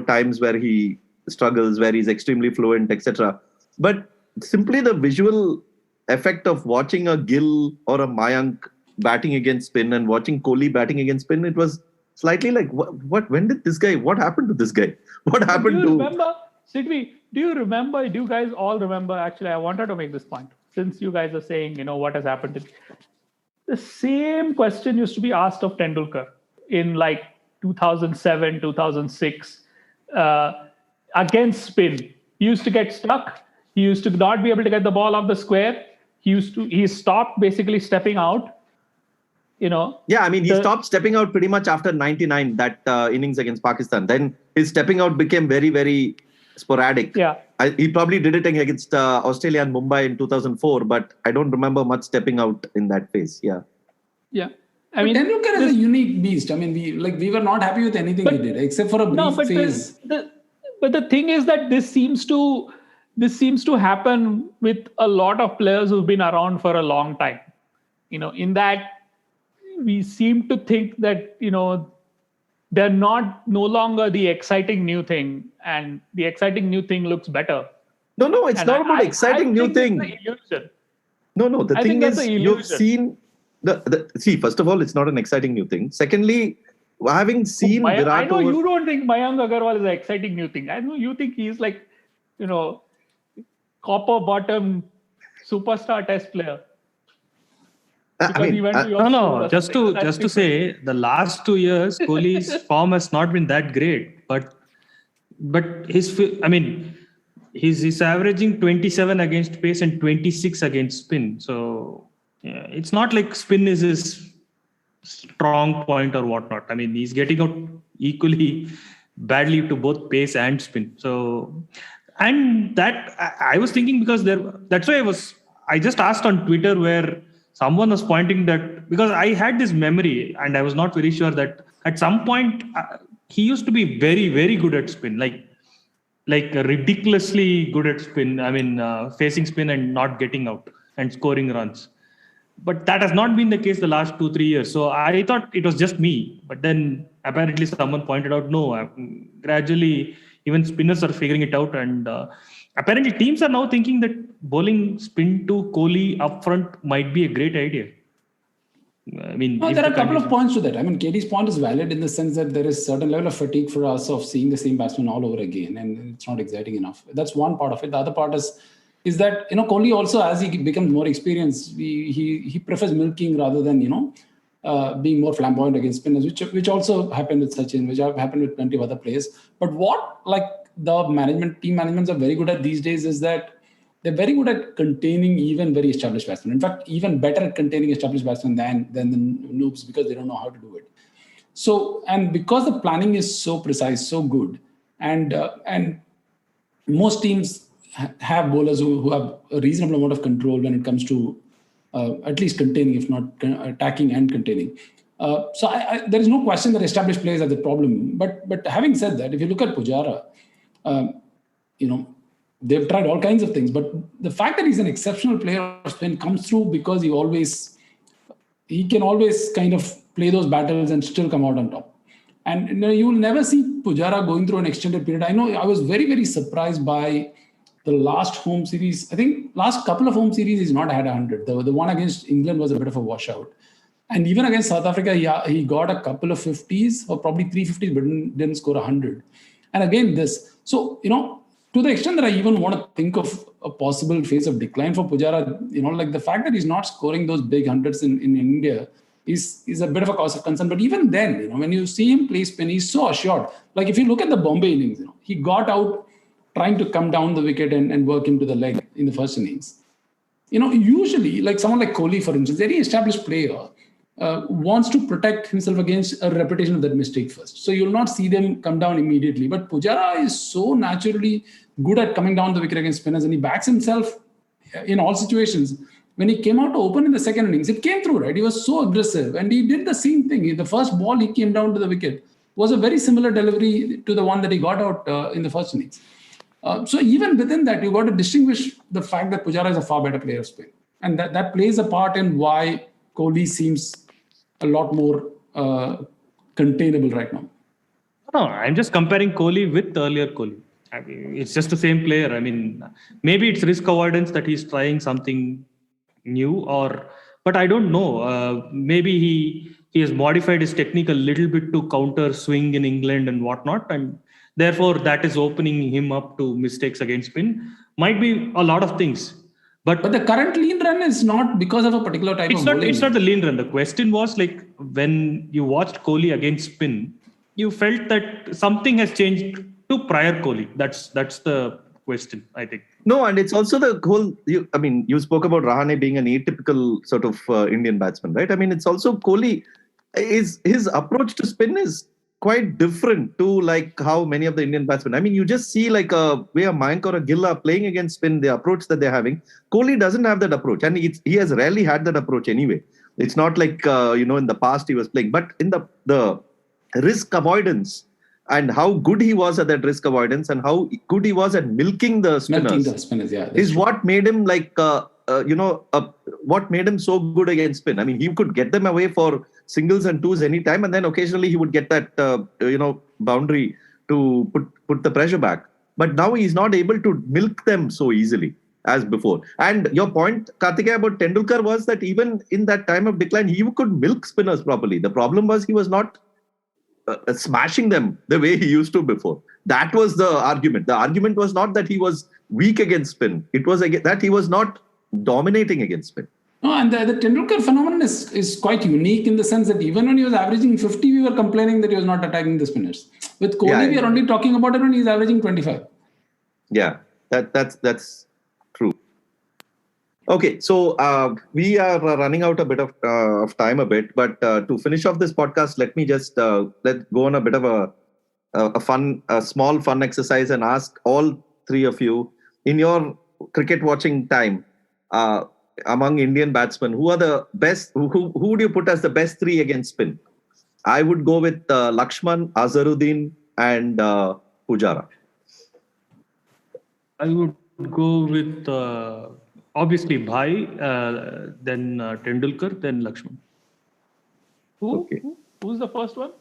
[SPEAKER 2] times where he struggles, where he's extremely fluent, etc. But simply the visual effect of watching a Gill or a Mayank batting against spin and watching Kohli batting against spin, it was slightly like, what? When did this guy? What happened to this guy? What happened to?
[SPEAKER 5] Remember, Sidvi? Do you guys all remember? Actually, I wanted to make this point since you guys are saying, what has happened to. The same question used to be asked of Tendulkar in like 2007, 2006 against spin. He used to get stuck. He used to not be able to get the ball off the square. He stopped basically stepping out.
[SPEAKER 2] Yeah, I mean, he stopped stepping out pretty much after 99, that innings against Pakistan. Then his stepping out became very, very sporadic.
[SPEAKER 5] Yeah.
[SPEAKER 2] He probably did it against Australia and Mumbai in 2004, but I don't remember much stepping out in that phase. Yeah.
[SPEAKER 5] Yeah.
[SPEAKER 4] I mean, Tendulkar is a unique beast. I mean, we were not happy with anything he did, except for a brief phase.
[SPEAKER 5] But the thing is that this seems to happen with a lot of players who've been around for a long time. In that we seem to think that, they're no longer the exciting new thing, and the exciting new thing looks better.
[SPEAKER 2] No, it's not about exciting new thing. No, the thing is, you've seen see, first of all, it's not an exciting new thing. Secondly, having seen Virat,
[SPEAKER 5] I know you don't think Mayank Agarwal is an exciting new thing. I know you think he's like, copper bottom superstar test player.
[SPEAKER 3] Just to say, the last 2 years, Kohli's form has not been that great, but he's averaging 27 against pace and 26 against spin. So yeah, it's not like spin is his strong point or whatnot. I mean, he's getting out equally badly to both pace and spin. So, and that I was thinking because that's why I just asked on Twitter where someone was pointing that, because I had this memory and I was not very sure that at some point he used to be very, very good at spin, like ridiculously good at spin. I mean, facing spin and not getting out and scoring runs. But that has not been the case the last 2-3 years. So I thought it was just me. But then apparently someone pointed out, no, gradually even spinners are figuring it out. And apparently teams are now thinking that bowling spin to Kohli up front might be a great idea. I mean,
[SPEAKER 4] No,
[SPEAKER 3] if
[SPEAKER 4] there are
[SPEAKER 3] the
[SPEAKER 4] a couple of
[SPEAKER 3] condition-
[SPEAKER 4] points to that. I mean, KD's point is valid in the sense that there is certain level of fatigue for us of seeing the same batsman all over again, and it's not exciting enough. That's one part of it. The other part is that, you know, Kohli also, as he becomes more experienced, he prefers milking rather than, you know, being more flamboyant against spinners, which also happened with Sachin, which have happened with plenty of other players. But what, like, the team managements are very good at these days is that they're very good at containing even very established batsmen. In fact, even better at containing established batsmen than the noobs, because they don't know how to do it. So, and because the planning is so precise, so good, and most teams have bowlers who have a reasonable amount of control when it comes to at least containing, if not attacking and containing. So there is no question that established players are the problem. But having said that, if you look at Pujara, you know, they've tried all kinds of things. But the fact that he's an exceptional player of spin comes through because he can always kind of play those battles and still come out on top. And you know, you will never see Pujara going through an extended period. I know I was very, very surprised by the last home series. I think last couple of home series he's not had 100. The one against England was a bit of a washout. And even against South Africa, he got a couple of 50s or probably 350s, but didn't score 100. And again, this. So, you know, to the extent that I even want to think of a possible phase of decline for Pujara, you know, like the fact that he's not scoring those big hundreds in India is a bit of a cause of concern. But even then, you know, when you see him play spin, he's so assured. Like if you look at the Bombay innings, you know, he got out trying to come down the wicket and work him to the leg in the first innings. You know, usually, like someone like Kohli, for instance, any established player wants to protect himself against a repetition of that mistake first. So you'll not see them come down immediately. But Pujara is so naturally good at coming down the wicket against spinners, and he backs himself in all situations. When he came out to open in the second innings, it came through, right? He was so aggressive, and he did the same thing. The first ball he came down to the wicket was a very similar delivery to the one that he got out in the first innings. So even within that, you got to distinguish the fact that Pujara is a far better player of spin. And that plays a part in why Kohli seems a lot more containable right now.
[SPEAKER 3] No, I'm just comparing Kohli with earlier Kohli. I mean, it's just the same player. I mean, maybe it's risk avoidance that he's trying something new, but I don't know. Maybe he has modified his technique a little bit to counter swing in England and whatnot, and therefore that is opening him up to mistakes against spin. Might be a lot of things. But
[SPEAKER 4] the current lean run is not because of a particular type of bowling.
[SPEAKER 3] It's not the lean run. The question was, like, when you watched Kohli against spin, you felt that something has changed to prior Kohli. That's the question, I think.
[SPEAKER 2] No, and it's also the whole. You spoke about Rahane being an atypical sort of Indian batsman, right? I mean, it's also Kohli. His approach to spin is quite different to like how many of the Indian batsmen. I mean, you just see like a Mayank or a Gill are playing against spin, the approach that they're having. Kohli doesn't have that approach, and he has rarely had that approach anyway. It's not like in the past he was playing, but in the risk avoidance and how good he was at that risk avoidance and how good he was at milking the spinners, is what made him like what made him so good against spin. I mean, he could get them away for singles and twos anytime, and then occasionally he would get that boundary to put the pressure back. But now he's not able to milk them so easily as before. And your point, Karthikeya, about Tendulkar was that even in that time of decline, he could milk spinners properly. The problem was he was not smashing them the way he used to before. That was the argument. The argument was not that he was weak against spin. It was that he was not dominating against spin.
[SPEAKER 4] No, and the Tendulkar phenomenon is quite unique in the sense that even when he was averaging 50, we were complaining that he was not attacking the spinners. With Kohli, we are only talking about it when he's averaging 25.
[SPEAKER 2] Yeah, that's true. Okay, so we are running out a bit of time a bit, but to finish off this podcast, let me just let's go on a bit of a small fun exercise and ask all three of you, in your cricket watching time, among Indian batsmen, who are the best? Who would you put as the best three against spin? I would go with Lakshman, Azharuddin, and Pujara.
[SPEAKER 3] I would go with obviously Bhai, then Tendulkar, then Lakshman.
[SPEAKER 5] Who's the first one?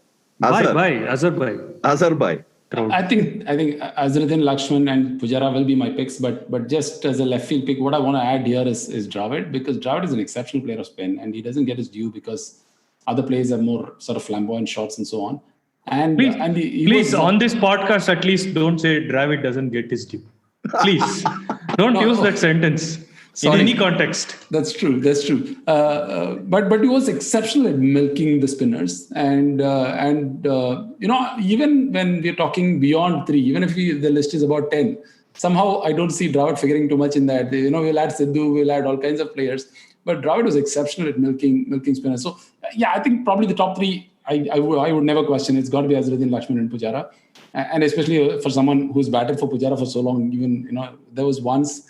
[SPEAKER 3] Azhar Bhai.
[SPEAKER 2] Azhar Bhai.
[SPEAKER 4] I think Azharuddin, Lakshman and Pujara will be my picks, but just as a left field pick, what I want to add here is Dravid, because Dravid is an exceptional player of spin and he doesn't get his due because other players have more sort of flamboyant shots and so on. And
[SPEAKER 3] please, on this podcast, at least don't say Dravid doesn't get his due. Please, don't use that sentence. Sorry. In any context.
[SPEAKER 4] That's true. But he was exceptional at milking the spinners, and even when we're talking beyond 3, even if the list is about 10, somehow I don't see Dravid figuring too much in that. We'll add Sidhu, we'll add all kinds of players, but Dravid was exceptional at milking spinners. So yeah, I think probably the top 3 I would never question. It's got to be Azharuddin, Lakshman, and Pujara, and especially for someone who's batted for Pujara for so long. Even there was once.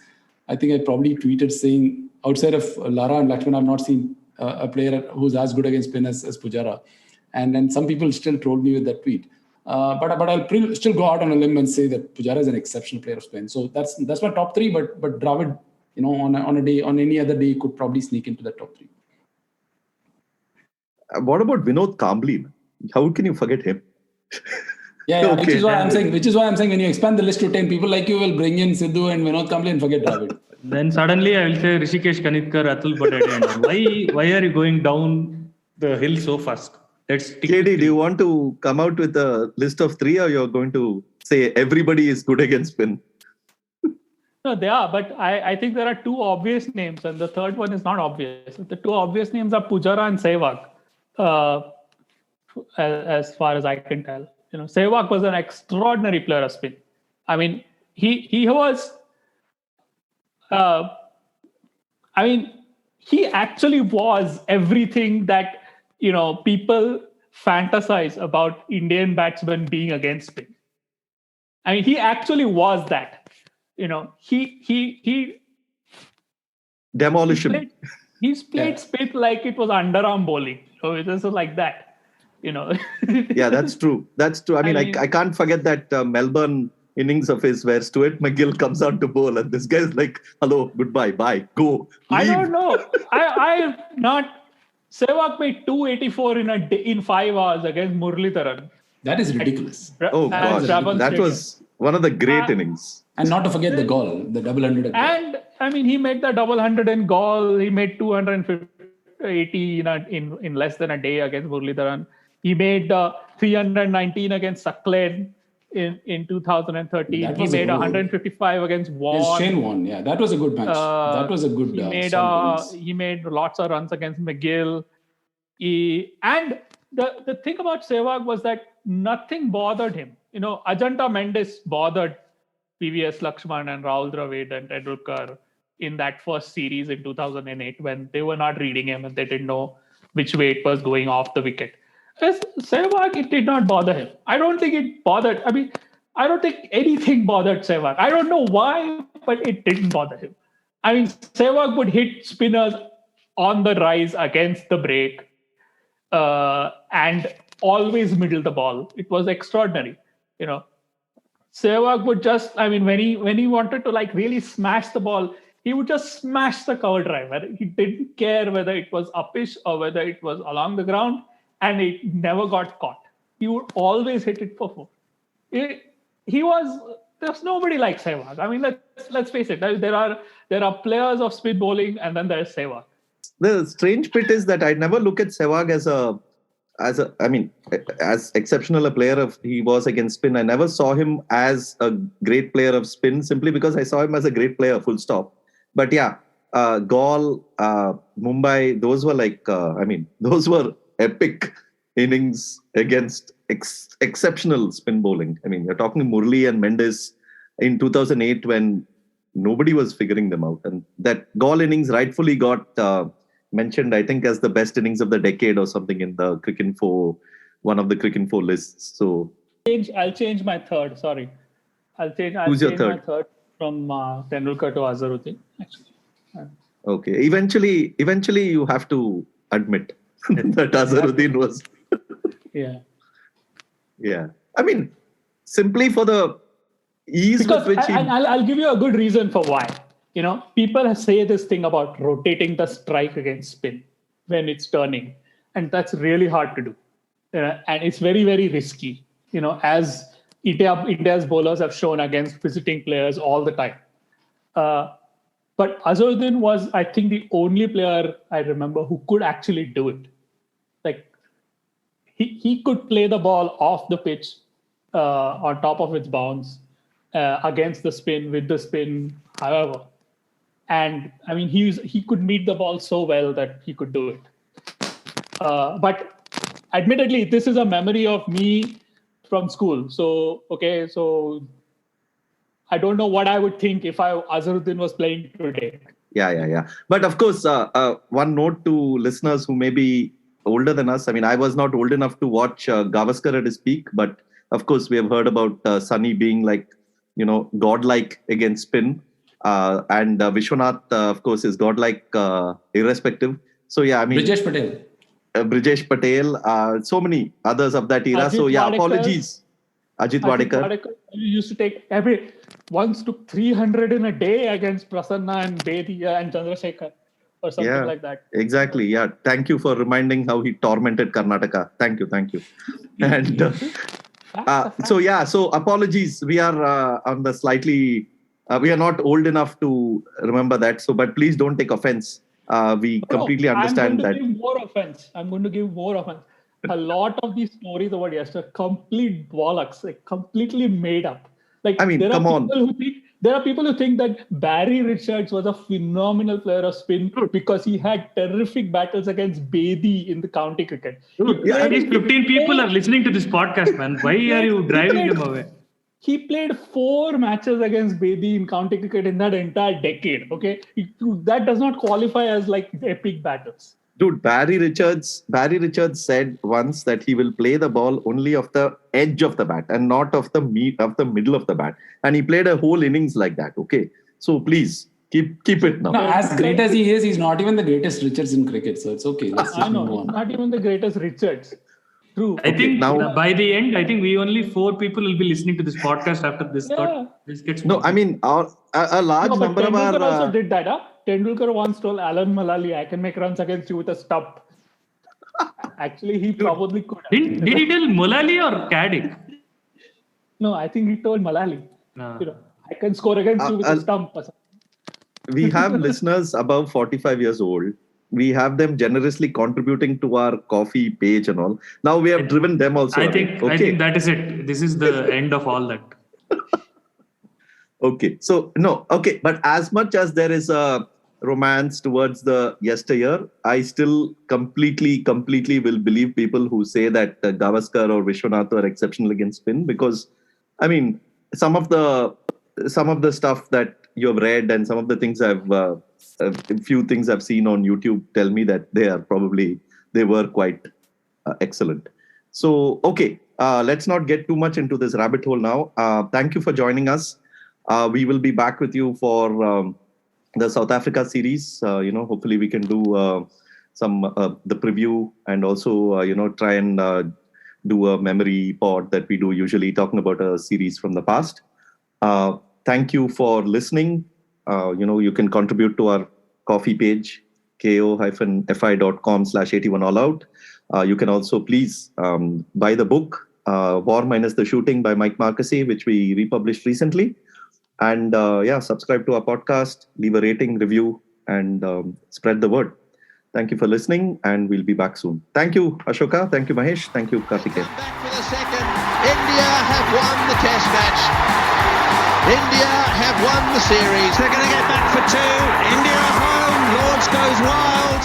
[SPEAKER 4] I think I probably tweeted saying, outside of Lara and Lakshman, I've not seen a player who's as good against spin as Pujara. And then some people still trolled me with that tweet. But I'll still go out on a limb and say that Pujara is an exceptional player of spin. So that's my top 3. But Dravid, on any other day, could probably sneak into the top 3.
[SPEAKER 2] What about Vinod Kambli? How can you forget him?
[SPEAKER 4] Yeah, okay. Which is why I'm saying when you expand the list to 10, people like you will bring in Sidhu and Vinod Kambli and forget Dravid.
[SPEAKER 3] Then suddenly I will say Rishikesh Kanitkar, Atul Patel. Why are you going down the hill so fast?
[SPEAKER 2] KD, do you want to come out with a list of 3, or you're going to say everybody is good against spin?
[SPEAKER 5] No, they are, but I think there are 2 obvious names, and the third one is not obvious. The 2 obvious names are Pujara and Sehwag, as far as I can tell. Sehwag was an extraordinary player of spin. I mean, he was. He actually was everything that people fantasize about Indian batsmen being against spin. I mean, he actually was that. He
[SPEAKER 2] demolition.
[SPEAKER 5] He's played spin like it was underarm bowling. So it was like that.
[SPEAKER 2] Yeah, that's true. I mean, I can't forget that Melbourne innings of his where Stuart McGill comes out to bowl and this guy's like, hello, goodbye, bye, go, leave.
[SPEAKER 5] I don't know. I not. Sehwag made 284 in 5 hours against Muralitharan.
[SPEAKER 4] That is ridiculous.
[SPEAKER 2] Oh God, that was one of the great innings.
[SPEAKER 4] And not to forget the goal, the double 100.
[SPEAKER 5] And I mean, he made the double 100 in goal. He made 280 in less than a day against Muralitharan. He made 319 against Sucklen in 2013. He made 155 against Vaughan.
[SPEAKER 4] Shane Vaughan, yeah, that was a good match. That was a good.
[SPEAKER 5] He made lots of runs against McGill. And the thing about Sehwag was that nothing bothered him. Ajanta Mendes bothered PVS Lakshman and Rahul Dravid and Tendulkar in that first series in 2008 when they were not reading him and they didn't know which way it was going off the wicket. As Sehwag, it did not bother him. I don't think it bothered. I mean, I don't think anything bothered Sehwag. I don't know why, but it didn't bother him. I mean, Sehwag would hit spinners on the rise against the break and always middle the ball. It was extraordinary. Sehwag would just, I mean, when he wanted to really smash the ball, he would just smash the cover drive. He didn't care whether it was uppish or whether it was along the ground. And it never got caught. He would always hit it for 4. There's nobody like Sehwag. I mean, let's face it. There are players of spin bowling, and then there's Sehwag.
[SPEAKER 2] The strange bit is that I never look at Sehwag as exceptional a player he was against spin. I never saw him as a great player of spin simply because I saw him as a great player, full stop. But yeah, Gaul, Mumbai, those were those were epic innings against exceptional spin bowling. I mean, you're talking Murli and Mendes in 2008 when nobody was figuring them out. And that Gaul innings rightfully got mentioned, I think, as the best innings of the decade or something in the Cricinfo, one of the Cricinfo lists. So
[SPEAKER 5] I'll change my third. Sorry.
[SPEAKER 2] Who's your third?
[SPEAKER 5] My third from Tendulkar to Azharuddin, actually.
[SPEAKER 2] Okay. Eventually you have to admit that Azharuddin was. Yeah. I mean, simply for the ease with which
[SPEAKER 5] I'll give you a good reason for why. People say this thing about rotating the strike against spin when it's turning, and that's really hard to do. And it's very, very risky. As India's bowlers have shown against visiting players all the time. But Azharuddin was, I think, the only player I remember who could actually do it. Like, he could play the ball off the pitch on top of its bounce against the spin, with the spin, however. And I mean, he could meet the ball so well that he could do it. But admittedly, this is a memory of me from school. So I don't know what I would think if Azharuddin was playing today.
[SPEAKER 2] Yeah. But of course, one note to listeners who may be older than us. I mean, I was not old enough to watch Gavaskar at his peak, but of course, we have heard about Sunny being like, godlike against spin. And Vishwanath, of course, is godlike irrespective. So, yeah, I mean... Brijesh Patel, so many others of that era. Apologies. Ajit Wadekar.
[SPEAKER 5] Used to take once took 300 in a day against Prasanna and Bedi and Chandrasekhar or something like that.
[SPEAKER 2] Exactly. Yeah. Thank you for reminding how he tormented Karnataka. Thank you. And so apologies. We are on the slightly, we are not old enough to remember that. So, but please don't take offense. We completely understand that.
[SPEAKER 5] I'm going to give more offense. A lot of these stories about yesterday, complete bollocks, like completely made up. Like,
[SPEAKER 2] I mean, come on.
[SPEAKER 5] There are people who think that Barry Richards was a phenomenal player of spin because he had terrific battles against Bedi in the county cricket.
[SPEAKER 3] At least 15 people are listening to this podcast, man. Why are you driving them away?
[SPEAKER 5] He played 4 matches against Bedi in county cricket in that entire decade. Okay, that does not qualify as like epic battles.
[SPEAKER 2] Dude, Barry Richards said once that he will play the ball only off the edge of the bat and not of the middle of the bat. And he played a whole innings like that. Okay. So please keep it now.
[SPEAKER 4] No, as great as he is, he's not even the greatest Richards in cricket. So it's okay.
[SPEAKER 5] I know, he's not even the greatest Richards. True.
[SPEAKER 3] I think now, by the end, I think we only 4 people will be listening to this podcast after this.
[SPEAKER 5] Yeah.
[SPEAKER 3] This gets
[SPEAKER 2] no, I mean, a large number of our...
[SPEAKER 5] Tendulkar also did that. Tendulkar once told Alan Malali, I can make runs against you with a stump. Actually, he probably could.
[SPEAKER 3] Did he tell Malali or Caddick?
[SPEAKER 5] No, I think he told Malali. I can score against you with a stump.
[SPEAKER 2] We have listeners above 45 years old. We have them generously contributing to our coffee page and all. Now we have driven them also.
[SPEAKER 3] I think that is it. This is the end of all that.
[SPEAKER 2] Okay. So, no. Okay. But as much as there is a romance towards the yesteryear, I still completely will believe people who say that Gavaskar or Vishwanath are exceptional against spin, because, I mean, some of the stuff that you have read and some of the things a few things I've seen on YouTube tell me that they were quite excellent. So, okay, let's not get too much into this rabbit hole now. Thank you for joining us. We will be back with you for the South Africa series. Hopefully we can do the preview and also, try and do a memory pod that we do usually, talking about a series from the past. Thank you for listening. You can contribute to our coffee page, ko-fi.com/81allout. You can also please buy the book, War Minus the Shooting by Mike Marquee, which we republished recently. And subscribe to our podcast, leave a rating, review, and spread the word. Thank you for listening, and we'll be back soon. Thank you, Ashoka. Thank you, Mahesh. Thank you, Karthikeyan.
[SPEAKER 1] Back for the second. India have won the test match. India have won the series. They're going to get back for 2. India home. Lords goes wild.